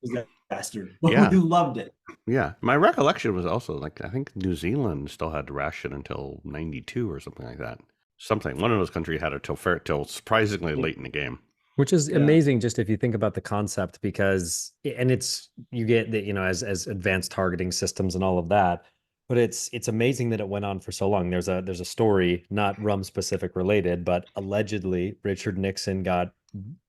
disaster. Yeah. We loved it. Yeah, my recollection was also like I think New Zealand still had to ration until 92 or something like that. One of those countries had it till surprisingly late in the game. Which is amazing, just if you think about the concept, because you get the as advanced targeting systems and all of that. But it's amazing that it went on for so long. There's a story, not rum specific related, but allegedly Richard Nixon got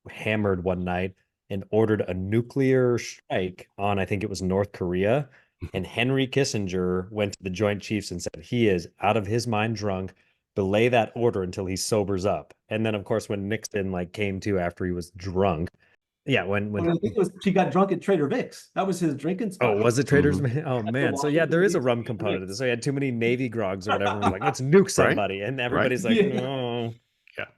hammered one night and ordered a nuclear strike on, I think it was North Korea. And Henry Kissinger went to the Joint Chiefs and said he is out of his mind drunk. Belay that order until he sobers up. And then, of course, when Nixon came to after he was drunk, when I think he got drunk at Trader Vic's. That was his drinking spot. Oh, was it Trader's? Oh man, so yeah, there is a rum component to this. So he had too many Navy grogs or whatever. We're like, let's nuke somebody, and everybody's like, no.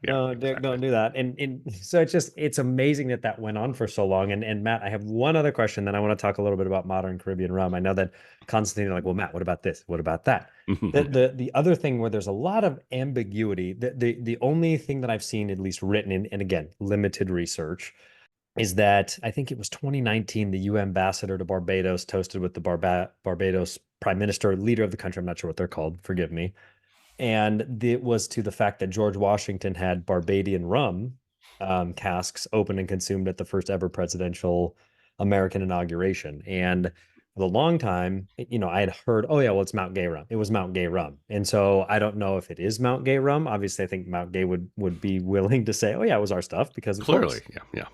No, exactly. Don't do that. And so it's amazing that went on for so long. And Matt, I have one other question. Then I want to talk a little bit about modern Caribbean rum. I know that Constantine, like, well, Matt, what about this? What about that? The other thing where there's a lot of ambiguity, the only thing that I've seen at least written in, and again, limited research, is that I think it was 2019, the UN ambassador to Barbados toasted with the Barbados prime minister, leader of the country. I'm not sure what they're called. Forgive me. And it was to the fact that George Washington had Barbadian rum casks opened and consumed at the first ever presidential American inauguration. And for a long time, I had heard, oh yeah, well, it's Mount Gay rum. It was Mount Gay rum. And so I don't know if it is Mount Gay rum. Obviously, I think Mount Gay would be willing to say, oh yeah, it was our stuff, because of Clearly, course. yeah.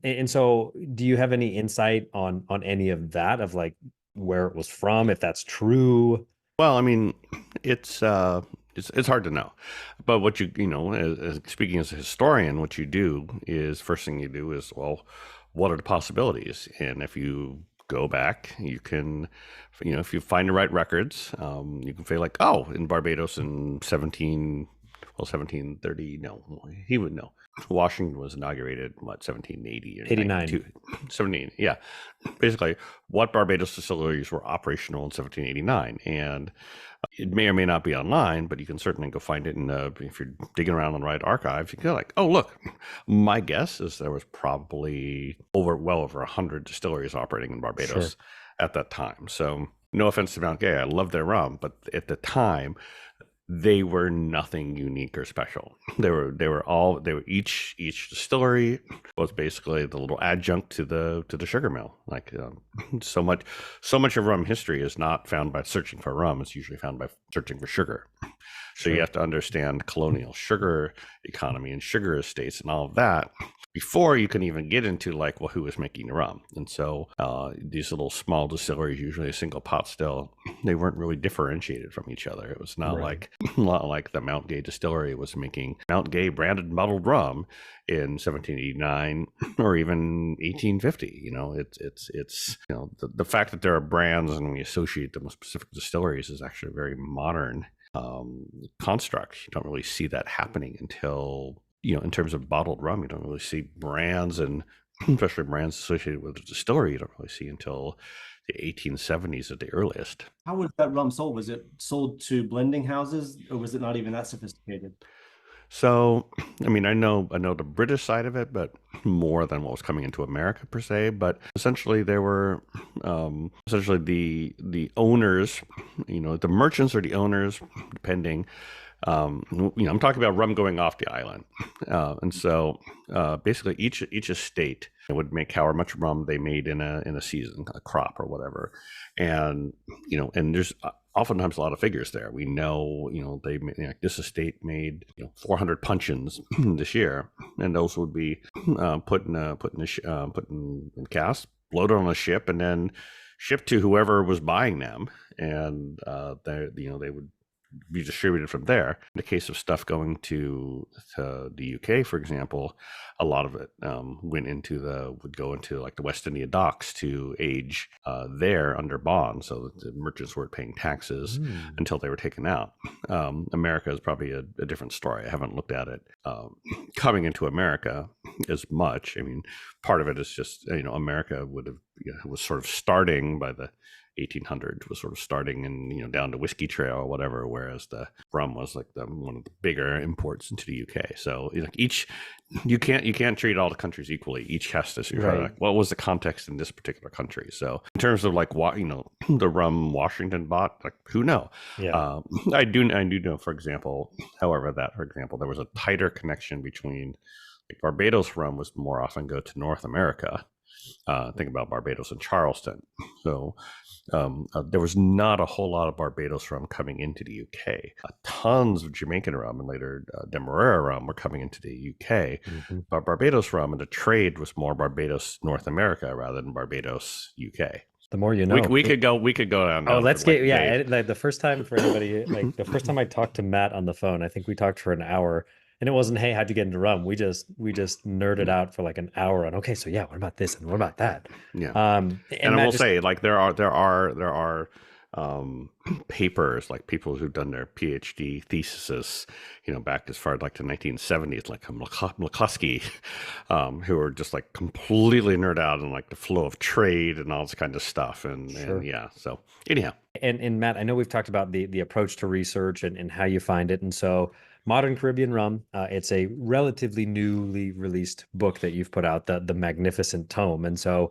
And so do you have any insight on any of that, of like where it was from, if that's true? Well, I mean, it's hard to know, but what as speaking as a historian, what you do is, first thing you do is, well, what are the possibilities? And if you go back, you can, if you find the right records, you can say like, oh, in Barbados in 1730, no, he would know. Washington was inaugurated, 1780 or 89. 17, yeah. Basically, what Barbados distilleries were operational in 1789. And it may or may not be online, but you can certainly go find it. And if you're digging around in the right archives, you can go like, oh, look, my guess is there was probably well over 100 distilleries operating in Barbados at that time. So no offense to Mount Gay, I love their rum, but at the time, they were nothing unique or special. They were each distillery was basically the little adjunct to the sugar mill. Like so much of rum history is not found by searching for rum. It's usually found by searching for sugar. So you have to understand colonial sugar economy and sugar estates and all of that before you can even get into like, well, who was making the rum. And so these little small distilleries, usually a single pot still, they weren't really differentiated from each other. It was not like the Mount Gay distillery was making Mount Gay branded muddled rum in 1789 or even 1850. It's the fact that there are brands and we associate them with specific distilleries is actually a very modern construct. You don't really see that happening until, in terms of bottled rum, you don't really see brands, and especially brands associated with a distillery, you don't really see until the 1870s at the earliest. How was that rum sold? Was it sold to blending houses, or was it not even that sophisticated? So, I mean, I know the British side of it, but more than what was coming into America per se. But essentially, there were the owners, the merchants or the owners, depending. I'm talking about rum going off the island, and so basically each estate would make however much rum they made in a season, a crop or whatever, and and there's oftentimes a lot of figures there. We know, this estate made 400 puncheons this year, and those would be put in casks, loaded on a ship, and then shipped to whoever was buying them, and they would be distributed from there. In the case of stuff going to the UK, for example, a lot of it would go into like the West India docks to age there under bond, so that the merchants weren't paying taxes until they were taken out. America is probably a different story. I haven't looked at it coming into America as much. I mean, part of it is just America was sort of starting by the 1800s, was sort of starting and down the whiskey trail or whatever, whereas the rum was like one of the bigger imports into the UK. So you can't treat all the countries equally. Each has to see what was the context in this particular country. So in terms of like what the rum Washington bought, like who knows? Yeah. I do know, for example, there was a tighter connection between like Barbados rum was more often go to North America. Think about Barbados and Charleston. So there was not a whole lot of Barbados rum coming into the UK. Tons of Jamaican rum and later Demerara rum were coming into the UK. Mm-hmm. But Barbados rum and the trade was more Barbados North America rather than Barbados UK. The more you know. We could go down. Oh, let's get like the first time for anybody, like the first time I talked to Matt on the phone, I think we talked for an hour. And it wasn't, hey, how'd you get into rum? We just nerded out for like an hour on, okay, so yeah, what about this and what about that? Yeah. And I will say, like there are papers, like people who've done their PhD theses, back as far as like the 1970s, like McCluskey, who are just like completely nerd out on like the flow of trade and all this kind of stuff. And yeah, so anyhow. And Matt, I know we've talked about the approach to research and how you find it. And so Modern Caribbean Rum, it's a relatively newly released book that you've put out, the magnificent tome. And so,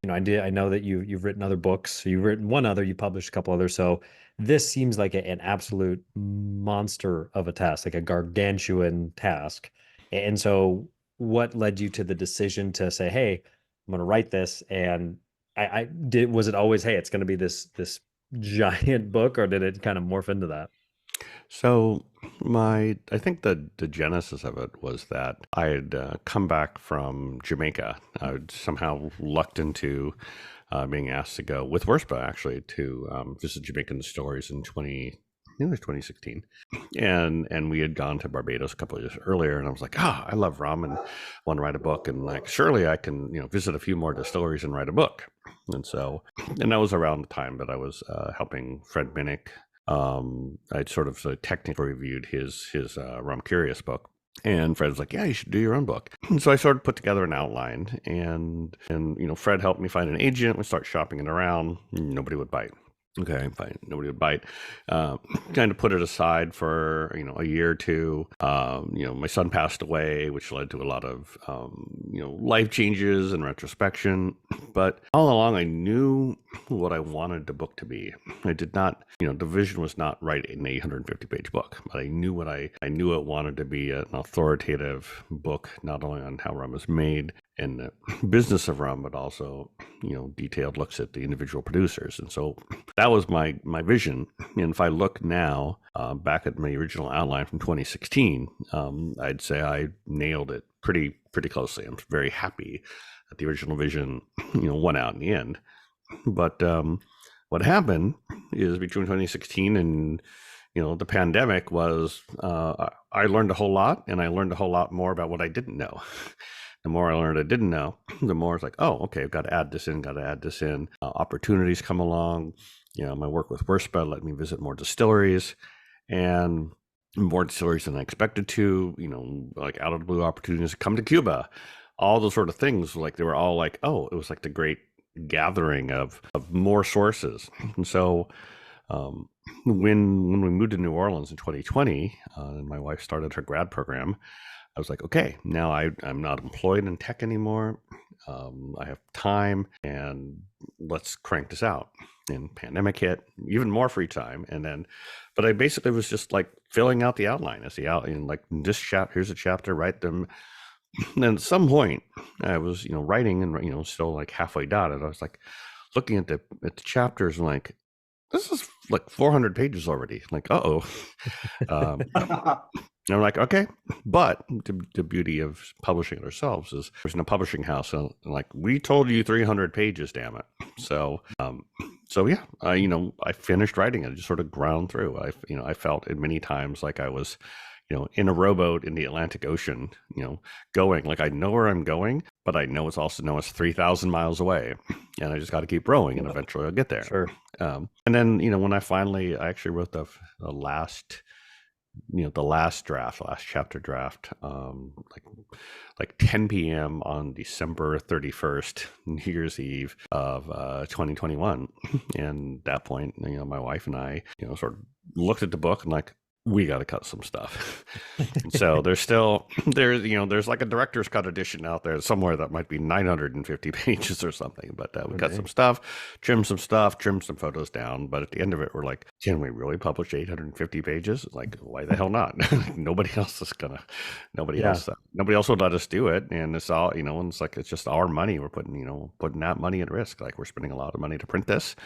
I know that you've written other books. You've written one other, you published a couple others. So this seems like an absolute monster of a task, like a gargantuan task. And so what led you to the decision to say, hey, I'm going to write this. And was it always, hey, it's going to be this giant book, or did it kind of morph into that? So I think the genesis of it was that I had come back from Jamaica. I'd somehow lucked into being asked to go with WORSPA actually to visit Jamaican distilleries in 2016, and we had gone to Barbados a couple of years earlier, and I was like, I love rum and want to write a book, and like surely I can visit a few more distilleries and write a book. And that was around the time that I was helping Fred Minnick. I'd sort of technically reviewed his Rum Curious book, and Fred was like, yeah, you should do your own book. And so I sort of put together an outline, and Fred helped me find an agent. We start shopping it around. Nobody would bite. Okay, fine. Nobody would bite. Kind of put it aside for a year or two. My son passed away, which led to a lot of life changes and retrospection. But all along, I knew what I wanted the book to be. I did not, the vision was not write an 850-page book, but I knew I knew it wanted to be an authoritative book, not only on how rum is made and the business of rum, but also, detailed looks at the individual producers. And so that was my vision. And if I look now back at my original outline from 2016, I'd say I nailed it pretty closely. I'm very happy that the original vision, won out in the end. But what happened is between 2016 and the pandemic was I learned a whole lot, and I learned a whole lot more about what I didn't know. The more I learned I didn't know, the more it's like, oh, okay, I've got to add this in. Opportunities come along. My work with WORSPA let me visit more distilleries, and more distilleries than I expected to, like out of the blue opportunities to come to Cuba. All those sort of things, like they were all like, oh, it was like the great gathering of more sources. And so when we moved to New Orleans in 2020, and my wife started her grad program, I was like, okay, now I'm not employed in tech anymore. I have time, and let's crank this out. And pandemic hit, even more free time. But I basically was just like filling out the outline as like this chapter, here's a chapter, write them. And at some point I was, writing and, still like halfway done. And I was like looking at the chapters and like, this is like 400 pages already. Like, and I'm like, okay, but the beauty of publishing it ourselves is there's no publishing house. And like, we told you 300 pages, damn it. So yeah, I finished writing it, just sort of ground through. I felt it many times like I was, in a rowboat in the Atlantic Ocean, going like I know where I'm going, but I know it's 3,000 miles away, and I just got to keep rowing, and eventually I'll get there. Sure. And then, when I actually wrote the last chapter draft, like 10 p.m. on December 31st, New Year's Eve of 2021. And at that point, my wife and I, sort of looked at the book and like, we got to cut some stuff. So there's like a director's cut edition out there somewhere that might be 950 pages or something, but we cut some stuff, trimmed some photos down. But at the end of it, we're like, can we really publish 850 pages? Like, why the hell not? Nobody else will let us do it. And it's all, and it's like, it's just our money. We're putting that money at risk. Like, we're spending a lot of money to print this.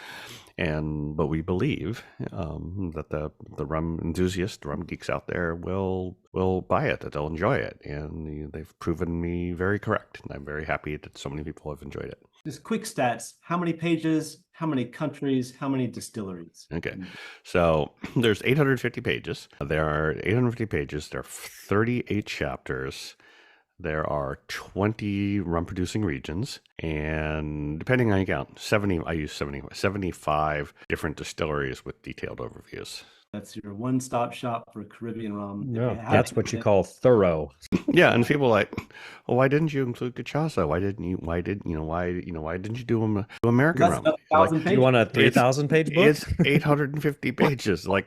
But we believe that the rum enthusiasts, the rum geeks out there will buy it, that they'll enjoy it, and they've proven me very correct. And I'm very happy that so many people have enjoyed it. Just quick stats: how many pages? How many countries? How many distilleries? Okay, so there's 850 pages. There are 850 pages. There are 38 chapters. There are 20 rum producing regions, and depending on you count, 75 different distilleries with detailed overviews. That's your one-stop shop for Caribbean rum. Yeah, that's what you call thorough. Yeah, and people are like, well, why didn't you include cachaça? Why didn't you do American rum? Like, you want a 3,000-page book? It's 850 pages. I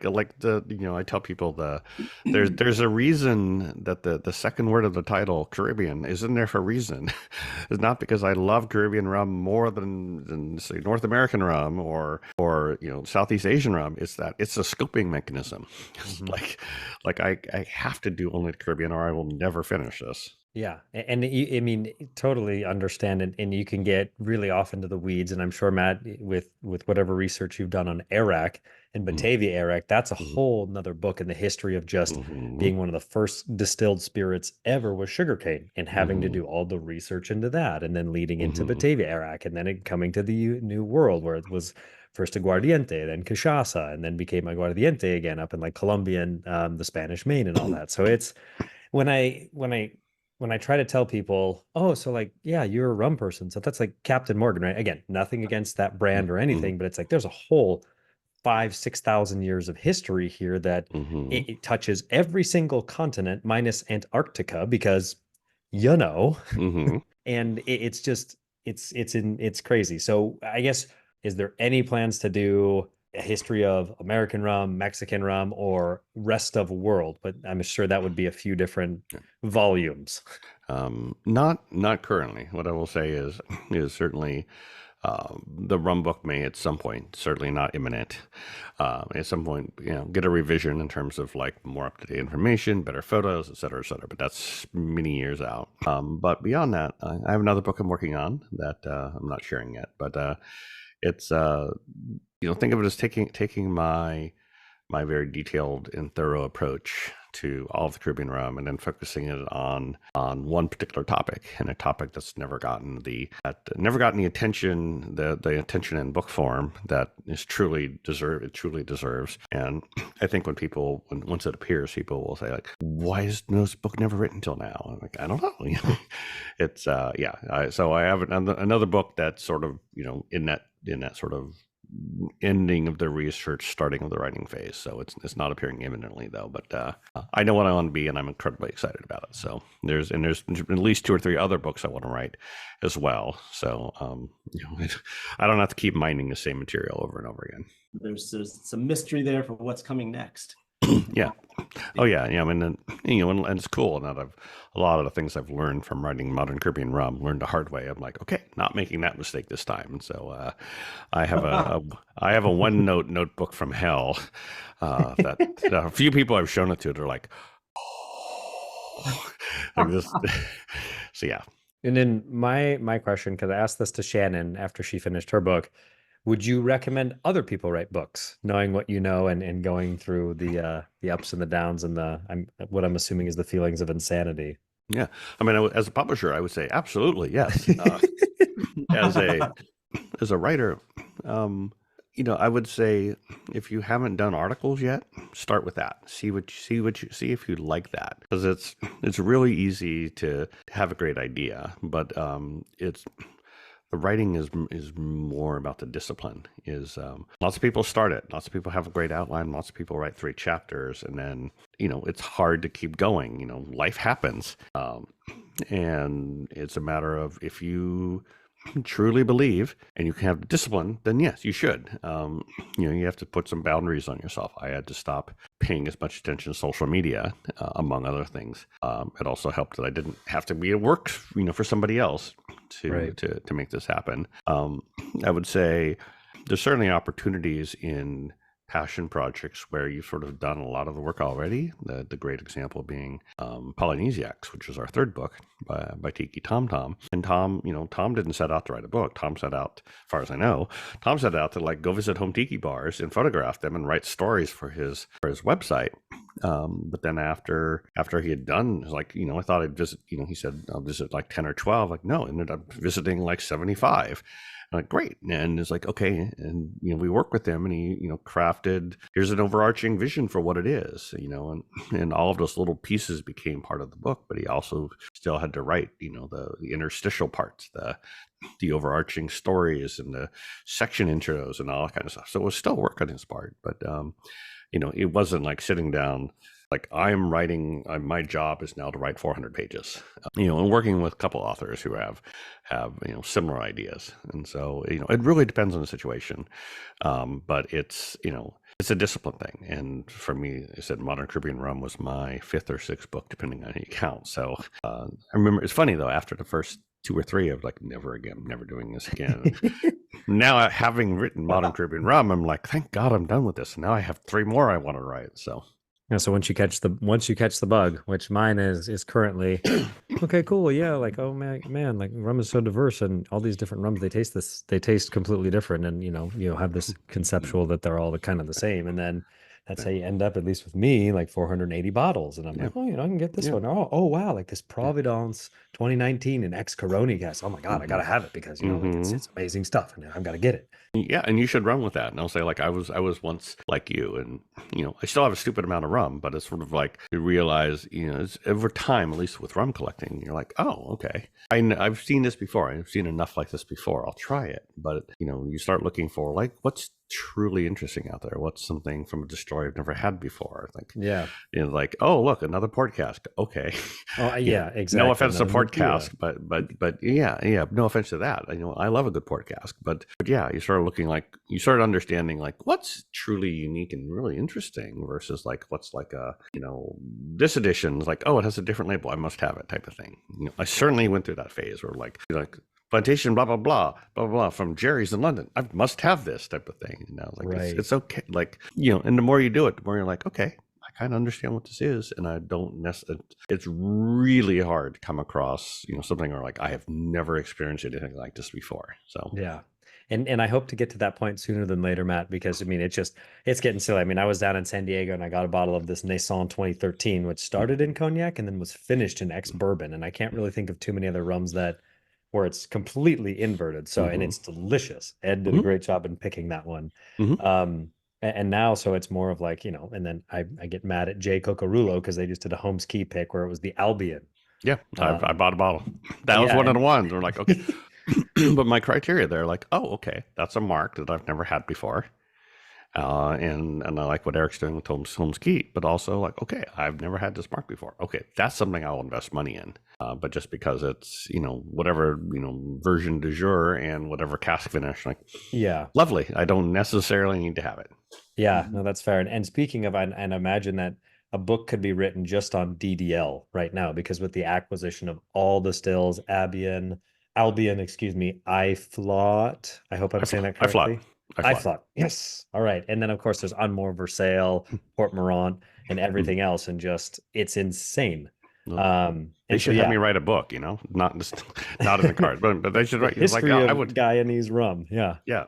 tell people there's a reason that the second word of the title, Caribbean, is in there for a reason. It's not because I love Caribbean rum more than say North American rum or Southeast Asian rum. It's that it's a scoping mechanism. Mm-hmm. Like I have to do only the Caribbean, or I will never finish this. Yeah, and I mean, totally understand, and you can get really off into the weeds. And I'm sure Matt, with whatever research you've done on Arak and Mm, Batavia Arak, that's a mhm, whole nother book in the history of just mhm, being one of the first distilled spirits ever with sugarcane, and having to mhm, do all the research into that, and then leading into mhm, Batavia Arak, and then it coming to the New World where it was first Aguardiente, then Cachaça, and then became Aguardiente again up in like Colombia and the Spanish Main and all that. So it's when I try to tell people, oh, so like, yeah, you're a rum person. So that's like Captain Morgan, right? Again, nothing against that brand or mhm, anything, but it's like there's a whole 6,000 years of history here that mhm, it touches every single continent minus Antarctica because you know, mhm. and it's just it's crazy. So I guess, is there any plans to do a history of American rum, Mexican rum, or rest of world? But I'm sure that would be a few different volumes. Not currently. What I will say is certainly the rum book may at some point, certainly not imminent. At some point, get a revision in terms of like more up to date information, better photos, et cetera, et cetera. But that's many years out. But beyond that, I have another book I'm working on that I'm not sharing yet. But it's think of it as taking my very detailed and thorough approach to all of the Caribbean rum, and then focusing it on one particular topic, and a topic that's never gotten the attention, the attention in book form that is truly deserves. And I think once it appears, people will say like, why is this book never written till now? I'm like, I don't know. It's so I have another book that's sort of in that sort of ending of the research, starting of the writing phase. So it's not appearing imminently though, but I know what I want to be, and I'm incredibly excited about it. So there's at least 2 or 3 other books I want to write as well. So I don't have to keep mining the same material over and over again. There's some mystery there for what's coming next. Yeah. Oh yeah. I mean, and it's cool. And that a lot of the things I've learned from writing Modern Caribbean Rum, learned the hard way. I'm like, okay, not making that mistake this time. And so I have a notebook from hell that a few people I've shown it to. They're like, oh, like this. So yeah. And then my question, because I asked this to Shannon after she finished her book, would you recommend other people write books, knowing what you know, and going through the ups and the downs and what I'm assuming is the feelings of insanity? Yeah. I mean, as a publisher, I would say absolutely yes. As a writer, I would say if you haven't done articles yet, start with that. See if you like that, because it's really easy to have a great idea, but it's the writing is more about the discipline. Lots of people start it. Lots of people have a great outline. Lots of people write 3 chapters, and then it's hard to keep going. Life happens, and it's a matter of, if you truly believe and you can have discipline, then yes, you should. You have to put some boundaries on yourself. I had to stop paying as much attention to social media, among other things. It also helped that I didn't have to be at work, for somebody else to make this happen. I would say there's certainly opportunities in passion projects where you've sort of done a lot of the work already. The great example being Polynesiacs, which is our 3rd book by Tiki Tom. And Tom didn't set out to write a book. Tom set out, as far as I know, to like go visit home tiki bars and photograph them and write stories for his website. But then after he had done, like, I thought I'd visit, he said, I'll visit like 10 or 12. Like, no, ended up visiting like 75. I'm like, great. And it's like, okay. And, we work with him, and he, crafted, here's an overarching vision for what it is, and all of those little pieces became part of the book, but he also still had to write, the interstitial parts, the overarching stories and the section intros and all that kind of stuff. So it was still work on his part, but, it wasn't like sitting down. Like, I'm writing, my job is now to write 400 pages, and working with a couple authors who have similar ideas. And so, it really depends on the situation. But it's a discipline thing. And for me, I said Modern Caribbean Rum was my 5th or 6th book, depending on how you count. So I remember, it's funny though, after the first 2 or 3 of like, never again, never doing this again. Now, having written Modern Caribbean Rum, I'm like, thank God I'm done with this. And now I have 3 more I want to write. So. Yeah, so once you catch the bug, which mine is currently okay, cool. Yeah, like oh man, like rum is so diverse and all these different rums they taste completely different and you have this conceptual that they're all kind of the same and then that's how you end up, at least with me, like 480 bottles. And I'm Yeah. like, oh, I can get this Yeah. one. Oh wow, like this Providence 2019 and ex Caroni guys. Oh my God, I gotta have it because like it's amazing stuff and I've got to get it. Yeah, and you should run with that. And I'll say, like, I was once like you, and I still have a stupid amount of rum, but it's sort of like you realize, it's over time, at least with rum collecting, you're like, oh, okay, I've seen this before. I've seen enough like this before. I'll try it. But you start looking for like what's truly interesting out there. What's something from a distillery I've never had before? Like, Yeah. Like, oh, look, another port cask. Okay. Oh yeah, exactly. No offense to Another port tequila. cask, but yeah, no offense to that. I love a good port cask, but yeah, you start looking like you start understanding like what's truly unique and really interesting versus like what's like a this edition is like, oh, it has a different label, I must have it type of thing. I certainly went through that phase where like plantation blah blah blah blah blah from Jerry's in London, I must have this type of thing. Like Right. it's okay, like and the more you do it, the more you're like, okay, I kind of understand what this is, and I don't necessarily. It's really hard to come across, something or like I have never experienced anything like this before. So Yeah. And I hope to get to that point sooner than later, Matt, because I mean it's getting silly. I mean, I was down in San Diego and I got a bottle of this Nason 2013, which started in cognac and then was finished in ex-bourbon. And I can't really think of too many other rums where it's completely inverted. So and it's delicious. Ed did a great job in picking that one. And now, so it's more of like, and then I get mad at Jay Cocarulo because they just did a Holmes Key pick where it was the Albion. Yeah, I bought a bottle. That was one of the ones. We're like, okay. But my criteria there, like, oh, okay, that's a mark that I've never had before. And I like what Eric's doing with Holmes Key, but also like, okay, I've never had this mark before. Okay, that's something I'll invest money in. But just because it's, whatever, version du jour and whatever cask finish, like, yeah, lovely. I don't necessarily need to have it. Yeah, no, that's fair. And speaking of, and imagine that a book could be written just on DDL right now, because with the acquisition of all the stills, Albion, excuse me, Iflot. I hope I'm saying that correctly. Iflot. Yes. All right. And then of course there's Unmore, Versailles, Port Morant, and everything else, and just it's insane. They should have me write a book, not in the card, but they should write history like, of I would Guyanese rum. Yeah. Yeah.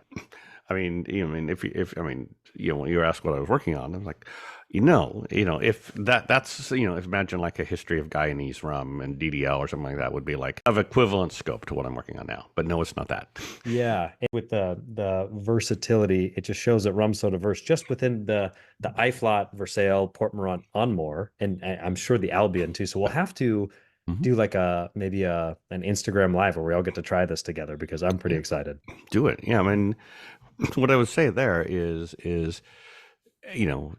I mean, if when you asked what I was working on, I'm like, if that's if imagine like a history of Guyanese rum and DDL or something like that would be like of equivalent scope to what I'm working on now. But no, it's not that. Yeah, with the versatility, it just shows that rum's so diverse just within the Iflot, Versailles, Port Morant, Unmore, and I'm sure the Albion too. So we'll have to do like maybe an Instagram live where we all get to try this together because I'm pretty excited. Do it. Yeah, I mean, what I would say there is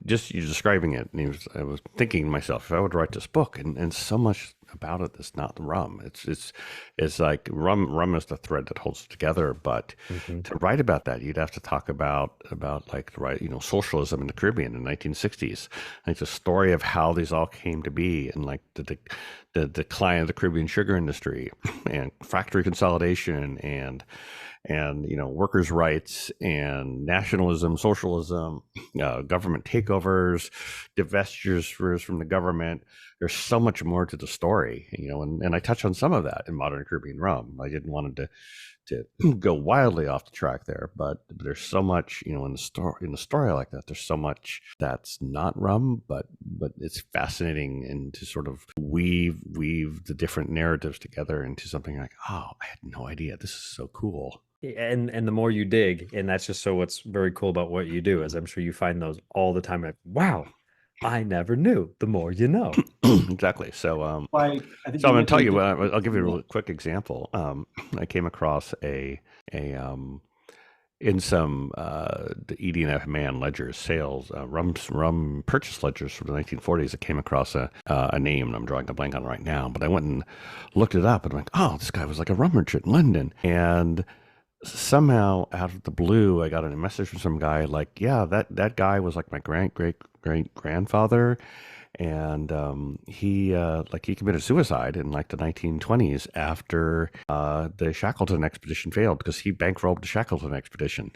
just you describing it, and I was thinking to myself, if I would write this book, and so much about it that's not the rum. It's like rum is the thread that holds it together. But to write about that, you'd have to talk about like socialism in the Caribbean in the 1960s, like the story of how these all came to be, and like the decline of the Caribbean sugar industry, and factory consolidation, and workers' rights and nationalism, socialism, government takeovers, divestitures from the government. There's so much more to the story, and I touch on some of that in Modern Caribbean Rum. I didn't want to go wildly off the track there, but there's so much, in the story like that. There's so much that's not rum, but it's fascinating, and to sort of weave the different narratives together into something like, oh, I had no idea. This is so cool. And the more you dig, and that's just so what's very cool about what you do is I'm sure you find those all the time. Like, wow, I never knew. The more you know. Exactly. So, I'm going to tell you. I'll give you a really quick example. I came across in some the ED&F man ledgers, sales, rum purchase ledgers from the 1940s. I came across a name, and I'm drawing a blank on it right now. But I went and looked it up, and I'm like, oh, this guy was like a rum merchant in London, and somehow out of the blue, I got a message from some guy like, yeah, that guy was like my great grandfather, and he committed suicide in like the 1920s after the Shackleton expedition failed, because he bankrolled the Shackleton expedition.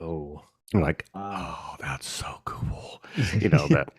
Oh. You're like, Wow. oh, that's so cool. You know, that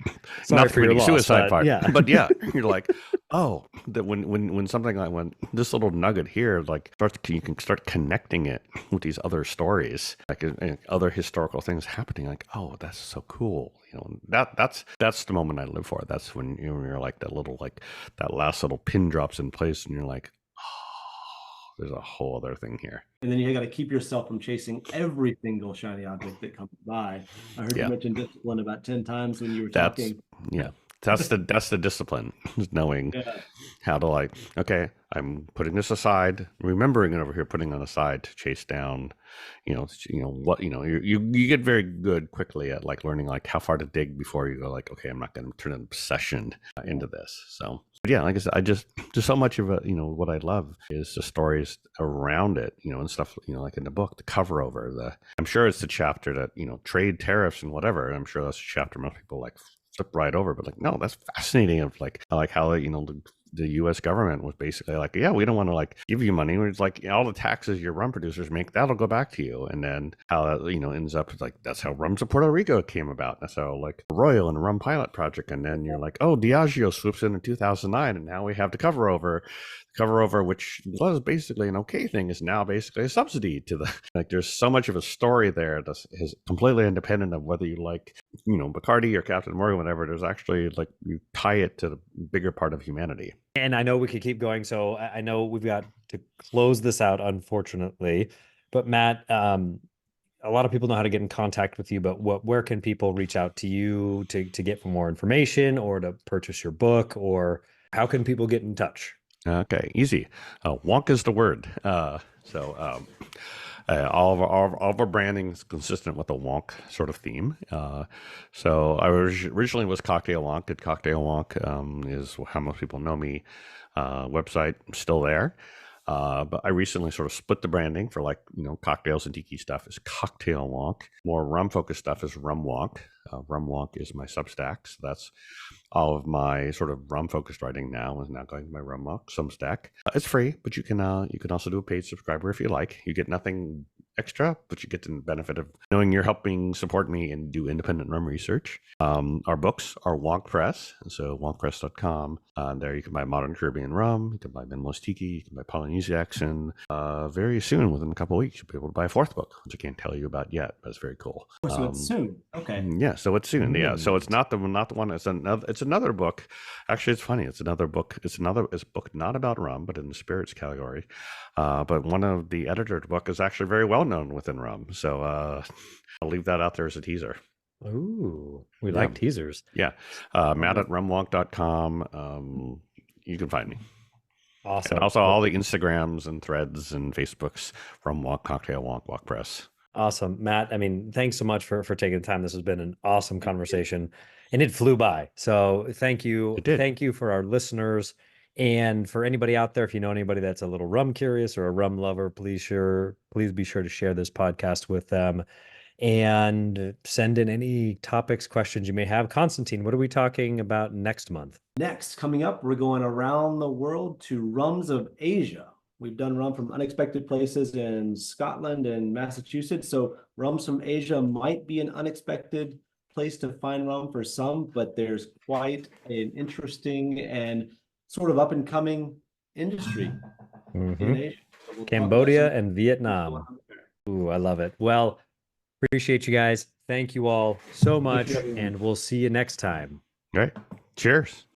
Sorry not for your committing loss, suicide but part. yeah. But yeah, you're like, oh, that when something like when this little nugget here, like you can start connecting it with these other stories, like other historical things happening. Like, oh, that's so cool. You know, that's the moment I live for. That's when you're like that little, like that last little pin drops in place, and you're like, oh, there's a whole other thing here. And then you got to keep yourself from chasing every single shiny object that comes by. I heard you Yeah. mention discipline about 10 times when you were That's talking. yeah. That's the discipline, is knowing Yeah. how to, like, okay, I'm putting this aside, remembering it over here, putting it aside to chase down, what, you get very good quickly at like learning like how far to dig before you go like, okay, I'm not going to turn an obsession into this. So but yeah, like I said, I just so much of it, what I love is the stories around it, and stuff, like in the book, the cover over I'm sure it's the chapter that, trade tariffs and whatever. And I'm sure that's a chapter most people like flip right over, but like, no, that's fascinating. Of like, I like how, the U.S. government was basically like, yeah, we don't want to like give you money. It's like all the taxes your rum producers make, that'll go back to you. And then how that, ends up like, that's how Rums of Puerto Rico came about. That's how like Royal and Rum Pilot Project. And then you're like, oh, Diageo swoops in 2009. And now we have the cover over, which was basically an okay thing, is now basically a subsidy to the, like, there's so much of a story there that is completely independent of whether you like, Bacardi or Captain Morgan, whatever. There's actually like, you tie it to the bigger part of humanity. And I know we could keep going, so I know we've got to close this out, unfortunately. But Matt, a lot of people know how to get in contact with you, but where can people reach out to you to get more information or to purchase your book, or how can people get in touch? Okay, easy. Wonk is the word. All of our branding is consistent with the Wonk sort of theme. So I originally was Cocktail Wonk. And Cocktail Wonk is how most people know me. Website still there. But I recently sort of split the branding for like, cocktails and tiki stuff is Cocktail Wonk. More rum focused stuff is Rum Wonk. Rum Wonk is my Substack. So that's all of my sort of rum focused writing now is now going to my Rum Wonk Substack. It's free, but you can also do a paid subscriber if you like. You get nothing extra, but you get the benefit of knowing you're helping support me and do independent rum research. Our books are Wonk Press, so wonkpress.com. There you can buy Modern Caribbean Rum, you can buy Minimalist Tiki, you can buy Polynesiacs, and very soon, within a couple of weeks, you'll be able to buy a fourth book, which I can't tell you about yet, but it's very cool. So it's soon. Okay. Yeah, so it's soon. Yeah, so it's not the one. It's another book. Actually, it's funny. It's another book. It's a book not about rum, but in the spirits category. But one of the editor of the book is actually very well known within rum. So I'll leave that out there as a teaser. Ooh, we like teasers. Yeah, Matt at rumwonk.com. You can find me. Awesome. And also all the Instagrams and threads and Facebooks, Rum Wonk, Cocktail Wonk, Wonk Press. Awesome. Matt, I mean, thanks so much for taking the time. This has been an awesome conversation and it flew by. So thank you. It did. Thank you for our listeners. And for anybody out there, if you know anybody that's a little rum curious or a rum lover, please be sure to share this podcast with them and send in any topics, questions you may have. Constantine, what are we talking about next month? Next, coming up, we're going around the world to rums of Asia. We've done rum from unexpected places in Scotland and Massachusetts. So rums from Asia might be an unexpected place to find rum for some, but there's quite an interesting and sort of up and coming industry in Asia. So we'll Cambodia and Vietnam. Ooh, I love it. Well, appreciate you guys. Thank you all so much. And we'll see you next time. All right. Cheers.